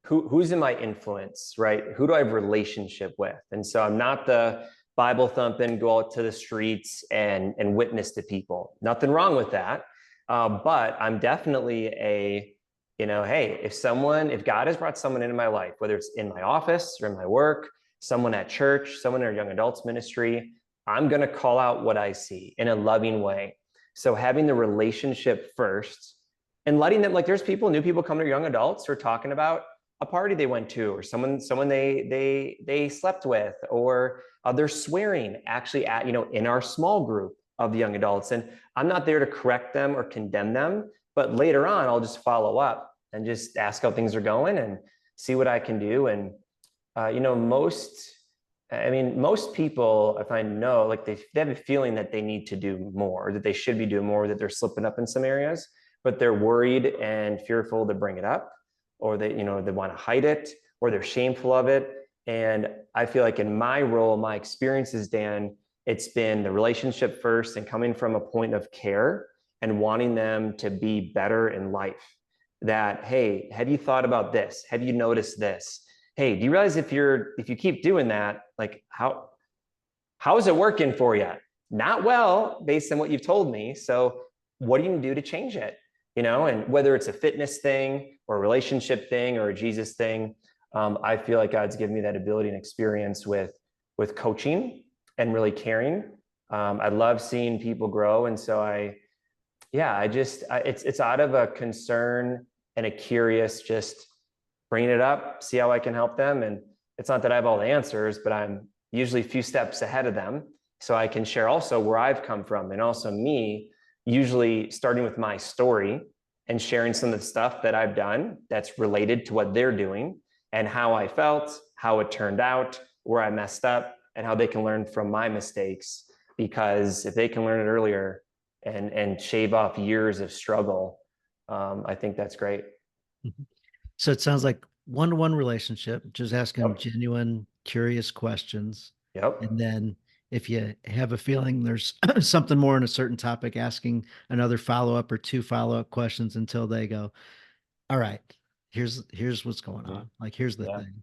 who's in my influence, right? Who do I have relationship with? And so I'm not the Bible thumping, go out to the streets and witness to people. Nothing wrong with that. But I'm definitely hey, if God has brought someone into my life, whether it's in my office or in my work, someone at church, someone in our young adults ministry, I'm going to call out what I see in a loving way. So having the relationship first and letting them, like, there's new people come to young adults who are talking about a party they went to, or someone they slept with, or they're swearing actually at in our small group of the young adults. And I'm not there to correct them or condemn them, but later on I'll just follow up and just ask how things are going and see what I can do. And most people, if I know, like they have a feeling that they need to do more, that they should be doing more, that they're slipping up in some areas, but they're worried and fearful to bring it up, or they want to hide it, or they're shameful of it. And I feel like in my role, my experiences, Dan, it's been the relationship first and coming from a point of care and wanting them to be better in life. That, hey, have you thought about this? Have you noticed this? Hey, do you realize if you keep doing that, like how is it working for you? Not well, based on what you've told me. So what are you going to do to change it? And whether it's a fitness thing or a relationship thing or a Jesus thing, I feel like God's given me that ability and experience with coaching and really caring. I love seeing people grow, and so it's out of a concern and a curious, just bringing it up, see how I can help them. And it's not that I have all the answers, but I'm usually a few steps ahead of them. So I can share also where I've come from, and also me, usually starting with my story and sharing some of the stuff that I've done that's related to what they're doing and how I felt, how it turned out, where I messed up. and how they can learn from my mistakes. Because if they can learn it earlier and shave off years of struggle, I think that's great. Mhm. So it sounds like one-to-one relationship, just asking Yep. genuine, curious questions. And Yep. then if you have a feeling there's something more in a certain topic, asking another follow-up or two follow-up questions until they go, all right, here's what's going Mhm. on. Like, here's the Yeah. thing.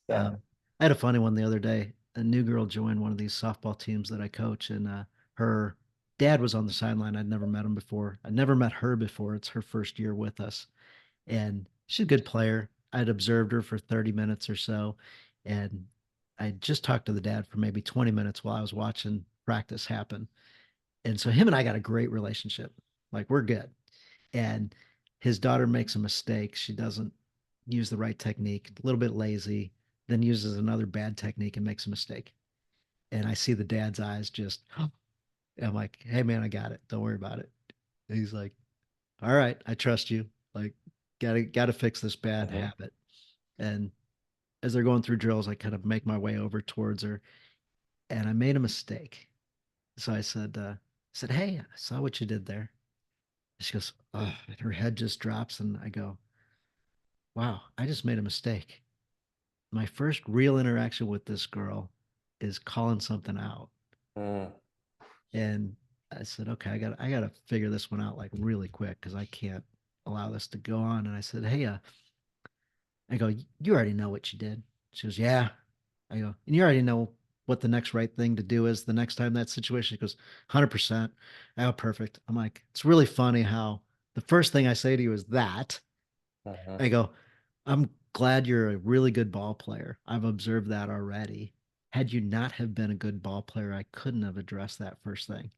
Yeah. I had a funny one the other day. A new girl joined one of these softball teams that I coach, and her dad was on the sideline. I'd never met him before. I'd never met her before. It's her first year with us, and she's a good player. I'd observed her for 30 minutes or so, and I just talked to the dad for maybe 20 minutes while I was watching practice happen. And so him and I got a great relationship. Like, we're good. And his daughter makes a mistake. She doesn't use the right technique, a little bit lazy, then uses another bad technique and makes a mistake. And I see the dad's eyes just, I'm like, hey man, I got it. Don't worry about it. And he's like, all right, I trust you. Like, gotta fix this bad Mhm. habit. And as they're going through drills, I kind of make my way over towards her, and I made a mistake. So I said, hey, I saw what you did there. She goes, oh, and her head just drops, and I go, wow, I just made a mistake. My first real interaction with this girl is calling something out. Mm. And I said, okay, I gotta figure this one out like really quick because I can't allow this to go on. And I said, hey, I go, you already know what you did. She goes, yeah. I go, and you already know what the next right thing to do is the next time that situation. She goes, 100%. I go, perfect. I'm like, it's really funny how the first thing I say to you is that. Mhm. I go, I'm glad you're a really good ball player. I've observed that already. Had you not have been a good ball player, I couldn't have addressed that first thing.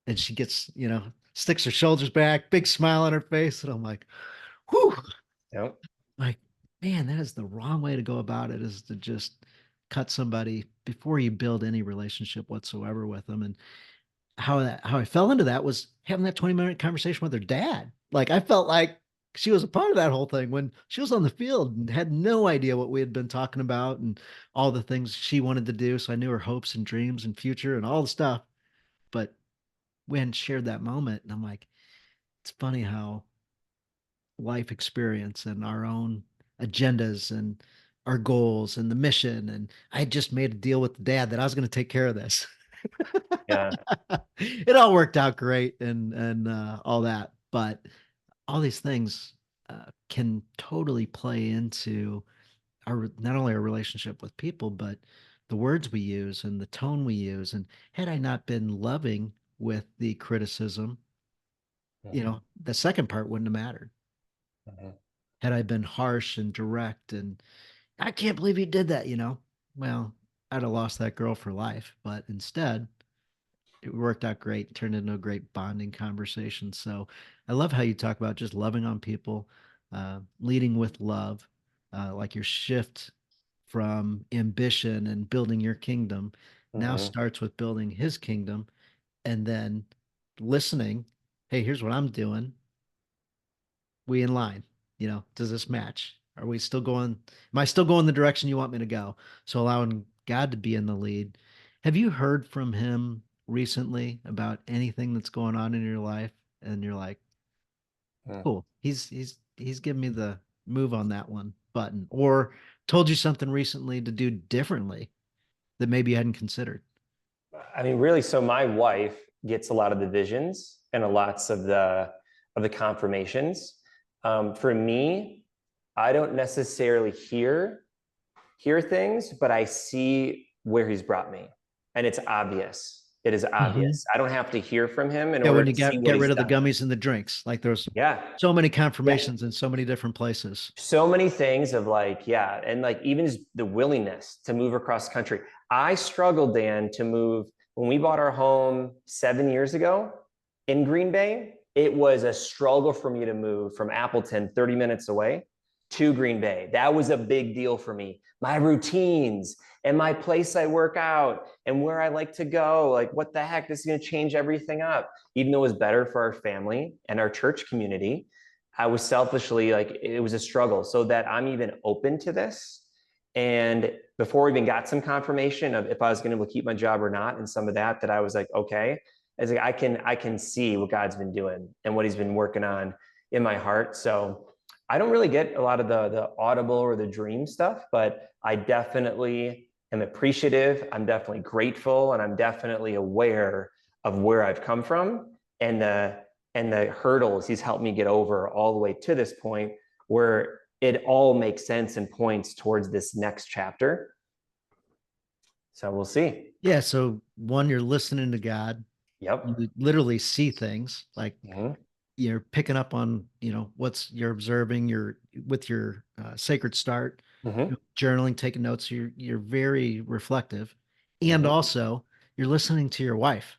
And she gets, sticks her shoulders back, big smile on her face. And I'm like, whew, Yep. like, man, that is the wrong way to go about it, is to just cut somebody before you build any relationship whatsoever with them. And how I fell into that was having that 20-minute conversation with her dad. Like, I felt like she was a part of that whole thing when she was on the field and had no idea what we had been talking about and all the things she wanted to do. So I knew her hopes and dreams and future and all the stuff. But we hadn't shared that moment. And I'm like, it's funny how life experience and our own agendas and our goals and the mission. And I just made a deal with the dad that I was going to take care of this. Yeah. It all worked out great and all that, but all these things can totally play into our not only our relationship with people, but the words we use and the tone we use. And had I not been loving with the criticism, Mhm. the second part wouldn't have mattered. Mhm. Had I been harsh and direct and I can't believe you did that, well, I'd have lost that girl for life. But instead, it worked out great, turned into a great bonding conversation. So I love how you talk about just loving on people, leading with love, like your shift from ambition and building your kingdom now Mhm. starts with building his kingdom and then listening. Hey, here's what I'm doing. We in line? Does this match? Are we still going? Am I still going the direction you want me to go? So allowing God to be in the lead. Have you heard from him recently about anything that's going on in your life? And you're like, Mhm. cool. He's given me the move on that one button, or told you something recently to do differently that maybe you hadn't considered. I mean, really, so my wife gets a lot of the visions and a lots of the confirmations. For me, I don't necessarily hear things, but I see where he's brought me, and it's obvious. It is Mhm. obvious. I don't have to hear from him in Yeah, order when you to see get what get he's rid of the done. gummies and the drinks, like there's Yeah, so many yeah. confirmations in so many different places. So many things of like, yeah, and like even just the willingness to move across country. I struggled, Dan, to move when we bought our home 7 years ago in Green Bay. It was a struggle for me to move from Appleton, 30 minutes away, to Green Bay. That was a big deal for me. My routines and my place I work out and where I like to go. Like, what the heck? This is going to change everything up. Even though it was better for our family and our church community, I was selfishly like, it was a struggle. So that I'm even open to this And before we even got some confirmation of if I was going to be able to keep my job or not, and some of that, I was like, okay, as like, I can see what God's been doing and what he's been working on in my heart. So I don't really get a lot of the audible or the dream stuff, but I definitely am appreciative. I'm definitely grateful, and I'm definitely aware of where I've come from and the hurdles he's helped me get over all the way to this point where it all makes sense and points towards this next chapter. So we'll see. Yeah. So one, you're listening to God. Yep. You literally see things like Mm-hmm. you're picking up on, what's you're observing, you're with your sacred start, Mm-hmm. journaling, taking notes. You're very reflective. And Mm-hmm. also you're listening to your wife,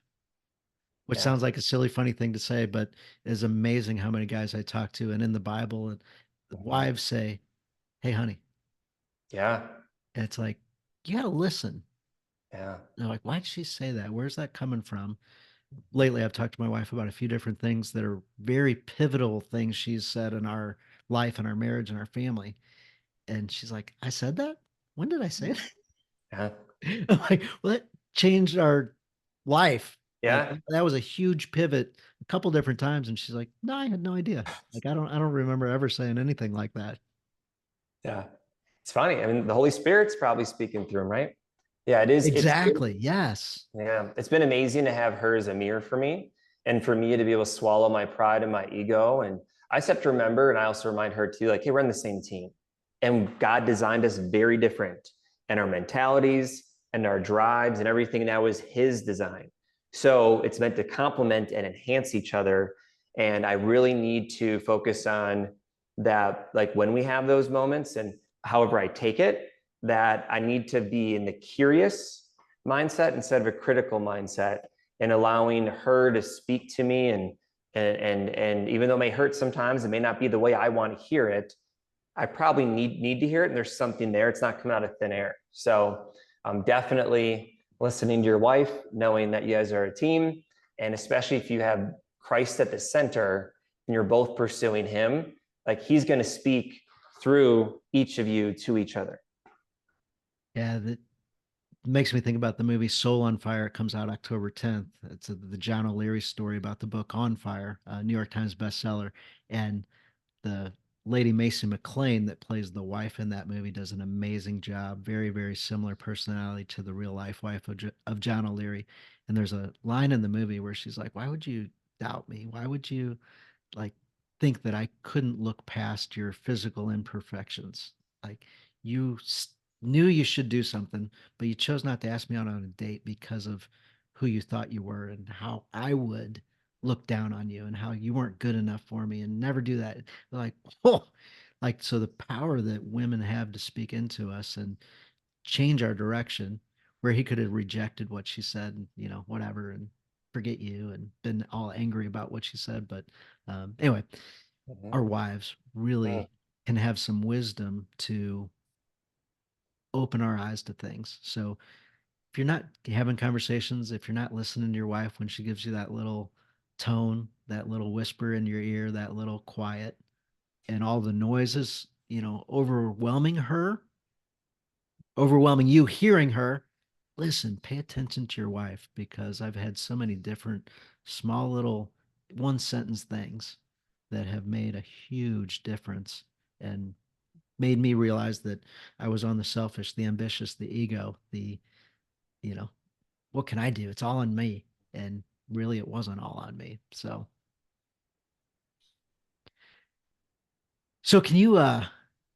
which Yeah. sounds like a silly, funny thing to say, but it is amazing how many guys I talk to. And in the Bible, the Mm-hmm. wives say, "Hey, honey." Yeah. And it's like, you gotta listen. Yeah. They're like, why did she say that? Where's that coming from? Lately, I've talked to my wife about a few different things that are very pivotal things she's said in our life and our marriage and our family. And she's like, I said that? When did I say Yeah. that? I'm like, well, that changed our life. Like Yeah. that was a huge pivot a couple different times. And she's like, no, I had no idea. Like, I don't remember ever saying anything like that. Yeah. It's funny. I mean, the Holy Spirit's probably speaking through him, right? Yeah, it is. Exactly. Yes. Yeah, it's been amazing to have her as a mirror for me and for me to be able to swallow my pride and my ego. And I just have to remember, and I also remind her too, like, hey, we're on the same team. And God designed us very different, and our mentalities and our drives and everything now is his design. So it's meant to complement and enhance each other. And I really need to focus on that, like when we have those moments and however I take it, that I need to be in the curious mindset instead of a critical mindset, and allowing her to speak to me and even though it may hurt sometimes, it may not be the way I want to hear it. I probably need to hear it, and there's something there. It's not coming out of thin air. So I'm definitely listening to your wife, knowing that you guys are a team, and especially if you have Christ at the center and you're both pursuing him, like he's going to speak through each of you to each other. Yeah. That makes me think about the movie Soul on Fire. It comes out October 10th. It's the John O'Leary story about the book On Fire, New York Times bestseller. And the lady Macy McLean that plays the wife in that movie does an amazing job. Very, very similar personality to the real life wife of John O'Leary. And there's a line in the movie where she's like, why would you doubt me? Why would you like think that I couldn't look past your physical imperfections? Like you knew you should do something, but you chose not to ask me out on a date because of who you thought you were and how I would look down on you and how you weren't good enough for me and never do that. Like, oh, like so the power that women have to speak into us and change our direction where he could have rejected what she said, and, whatever, and forget you and been all angry about what she said. But anyway, Mm-hmm. our wives really can have some wisdom to open our eyes to things. So if you're not having conversations, if you're not listening to your wife when she gives you that little tone, that little whisper in your ear, that little quiet, and all the noises, overwhelming you hearing her, listen, pay attention to your wife, because I've had so many different small little one sentence things that have made a huge difference and made me realize that I was on the selfish, the ambitious, the ego, you know, what can I do? It's all on me. And really, it wasn't all on me. So can you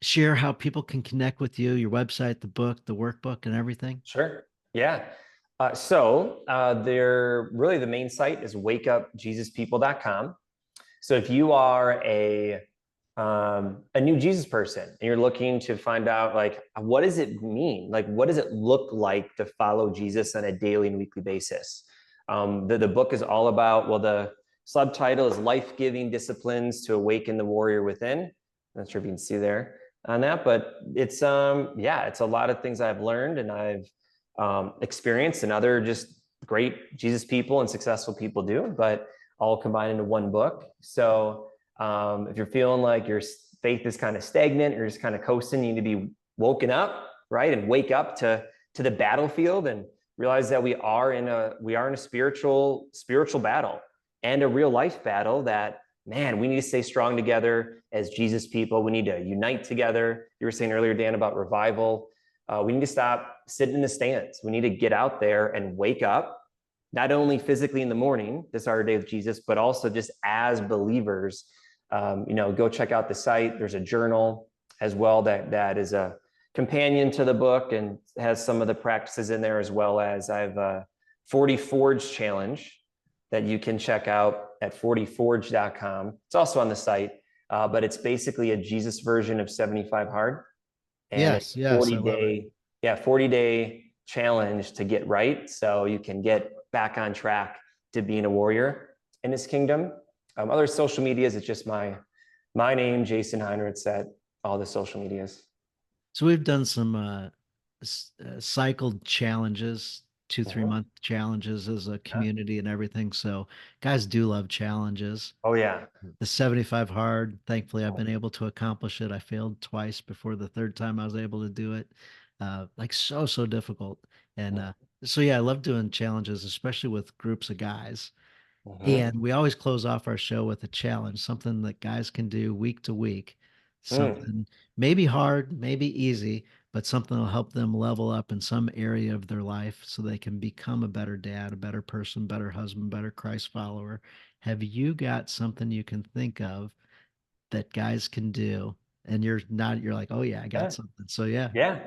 share how people can connect with you, your website, the book, the workbook, and everything? Sure. Yeah. They're really the main site is wakeupjesuspeople.com. So if you are a new Jesus person and you're looking to find out like what does it mean, like what does it look like to follow Jesus on a daily and weekly basis, the book is all about, well, the subtitle is Life-Giving Disciplines to Awaken the Warrior Within. I'm not sure if you can see there on that, but it's it's a lot of things I've learned and I've experienced and other just great Jesus people and successful people do, but all combined into one book. So if you're feeling like your faith is kind of stagnant or just kind of coasting, you need to be woken up. right? And wake up to the battlefield and realize that we are in a spiritual battle and a real life battle that, man, we need to stay strong together as Jesus people. We need to unite together. You were saying earlier, Dan, about revival. We need to stop sitting in the stands. We need to get out there and wake up, not only physically in the morning, this is our day with Jesus, but also just as believers. Go check out the site. There's a journal as well that is a companion to the book and has some of the practices in there, as well as I have a 40 Forge challenge that you can check out at 40forge.com. It's also on the site, but it's basically a Jesus version of 75 Hard. And Yes, it's 40 I love it. 40-day challenge to get right. So you can get back on track to being a warrior in this kingdom. Other social medias, it's just my name, Jason Heinritz, at all the social medias. So we've done some cycled challenges, 2-3 month challenges as a community and everything. So guys do love challenges. Oh yeah. The 75 hard, thankfully I've been able to accomplish it. I failed twice before the third time I was able to do it. Like so difficult. And so yeah, I love doing challenges, especially with groups of guys. And we always close off our show with a challenge, something that guys can do week to week, something maybe hard, maybe easy, but something that'll help them level up in some area of their life so they can become a better dad, a better person, better husband, better Christ follower. Have you got something you can think of that guys can do? And you're like, oh yeah, I got something. So yeah. Yeah,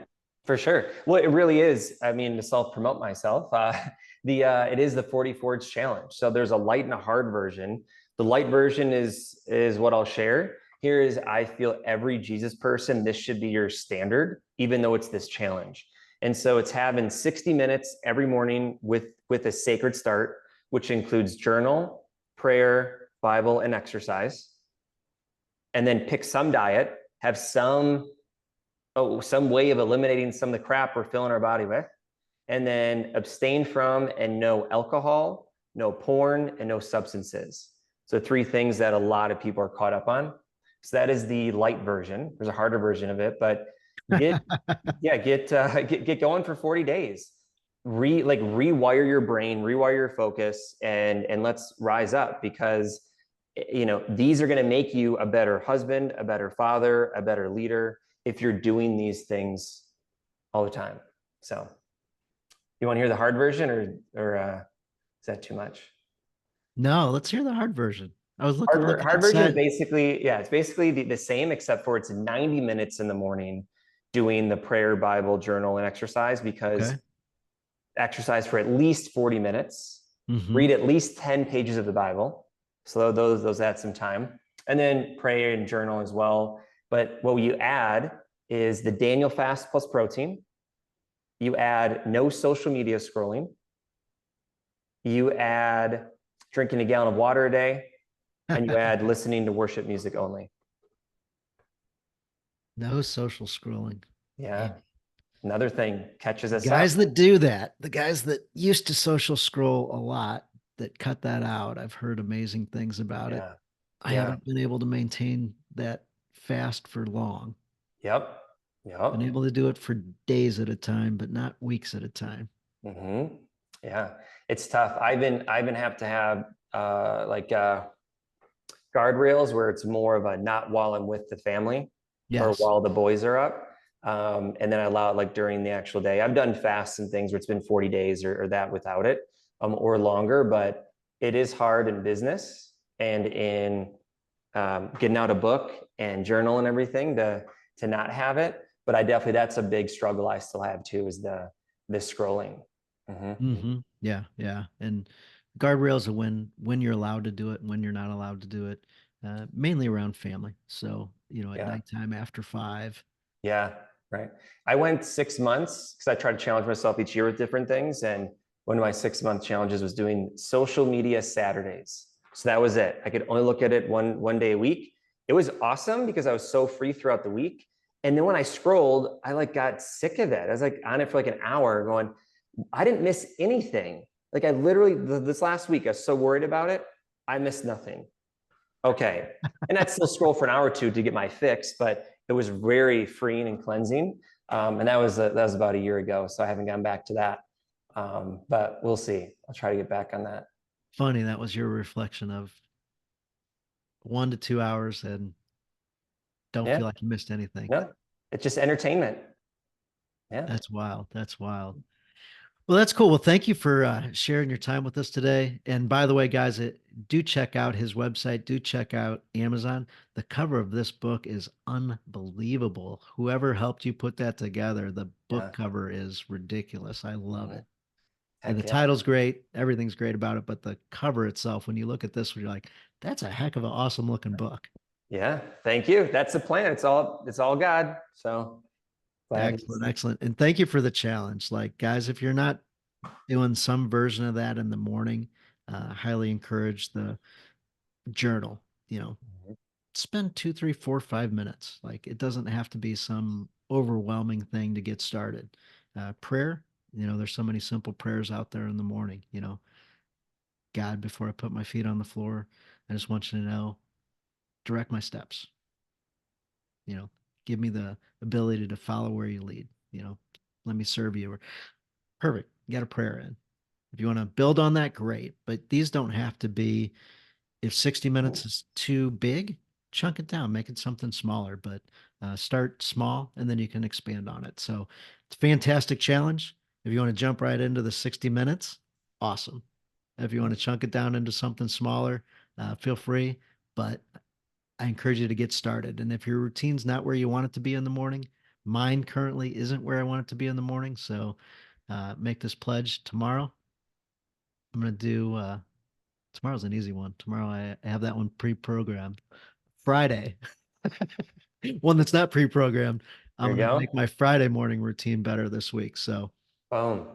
for sure. Well, it really is. I mean, to self-promote myself, it is the 40 Forge challenge. So there's a light and a hard version. The light version is what I'll share. Here is, I feel every Jesus person, this should be your standard, even though it's this challenge. And so it's having 60 minutes every morning with a sacred start, which includes journal, prayer, Bible, and exercise. And then pick some diet, have some way of eliminating some of the crap we're filling our body with, and then abstain from and no alcohol, no porn, and no substances. So 3 things that a lot of people are caught up on. So that is the light version. There's a harder version of it, but get going for 40 days. Rewire your brain, rewire your focus, and let's rise up, because these are going to make you a better husband, a better father, a better leader, if you're doing these things all the time. So you want to hear the hard version, or is that too much? No, let's hear the hard version. I was looking hard version is basically, it's basically the same, except for it's 90 minutes in the morning doing the prayer, Bible, journal, and exercise, because exercise for at least 40 minutes, read at least 10 pages of the Bible. So those add some time, and then pray and journal as well. But what you add is the Daniel fast plus protein. You add no social media scrolling. You add drinking a gallon of water a day, and you add listening to worship music only. No social scrolling. Yeah. Another thing catches us up. Guys that do that, the guys that used to social scroll a lot, that cut that out, I've heard amazing things about it. I haven't been able to maintain that fast for long. Yep. Been able to do it for days at a time, but not weeks at a time. Yeah, it's tough. I've been have to have guardrails where it's more of a not while I'm with the family, or while the boys are up. And then I allow it like during the actual day. I've done fasts and things where it's been 40 days or that without it, or longer, but it is hard in business and in getting out a book and journal and everything to not have it. But that's a big struggle I still have too, is the scrolling. Yeah. And guardrails are when you're allowed to do it and when you're not allowed to do it, mainly around family. So, at nighttime after 5. Yeah, right. I went 6 months because I try to challenge myself each year with different things. And one of my 6-month challenges was doing social media Saturdays. So that was it. I could only look at it one day a week. It was awesome because I was so free throughout the week. And then when I scrolled, I got sick of it. I was on it for an hour going, I didn't miss anything. I literally, this last week, I was so worried about it. I missed nothing. Okay. And I'd still scroll for an hour or two to get my fix, but it was very freeing and cleansing. And that was about a year ago, so I haven't gone back to that. But we'll see. I'll try to get back on that. Funny, that was your reflection of 1 to 2 hours and don't Yeah, feel like you missed anything. no, it's just entertainment. Yeah, That's wild. That's wild. Well, that's cool. Well, thank you for sharing your time with us today. And by the way, guys, do check out his website. Do check out Amazon. The cover of this book is unbelievable. Whoever helped you put that together, the book yeah. cover is ridiculous. I love Mhm. it. And the Heck yeah. title's great. Everything's great about it. But the cover itself, when you look at this, you're like, that's a heck of an awesome looking book. Yeah, thank you. That's the plan. It's all God. So glad Excellent. Excellent. And thank you for the challenge. Like, guys, if you're not doing some version of that in the morning, highly encourage the journal. You know, spend 2, 3, 4, 5 minutes. Like, it doesn't have to be some overwhelming thing to get started. Prayer, there's so many simple prayers out there in the morning. God, before I put my feet on the floor, I just want you to know, direct my steps. You know, give me the ability to follow where you lead. Let me serve you. Perfect. You got a prayer in. If you want to build on that, great. But these don't have to be, if 60 minutes is too big, chunk it down, make it something smaller, but start small and then you can expand on it. So it's a fantastic challenge. If you want to jump right into the 60 minutes, awesome. If you want to chunk it down into something smaller, feel free. But I encourage you to get started. And if your routine's not where you want it to be in the morning, mine currently isn't where I want it to be in the morning. So make this pledge tomorrow. I'm going to do, tomorrow's an easy one. Tomorrow I have that one pre-programmed. Friday, one that's not pre-programmed. there I'm you going to go. make my Friday morning routine better this week. So Boom.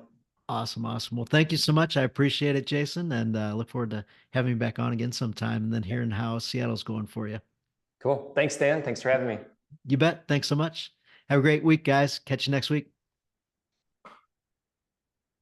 awesome. Awesome. Well, thank you so much. I appreciate it, Jason. And look forward to having you back on again sometime and then hearing how Seattle's going for you. Cool. Thanks, Dan. Thanks for having me. You bet. Thanks so much. Have a great week, guys. Catch you next week.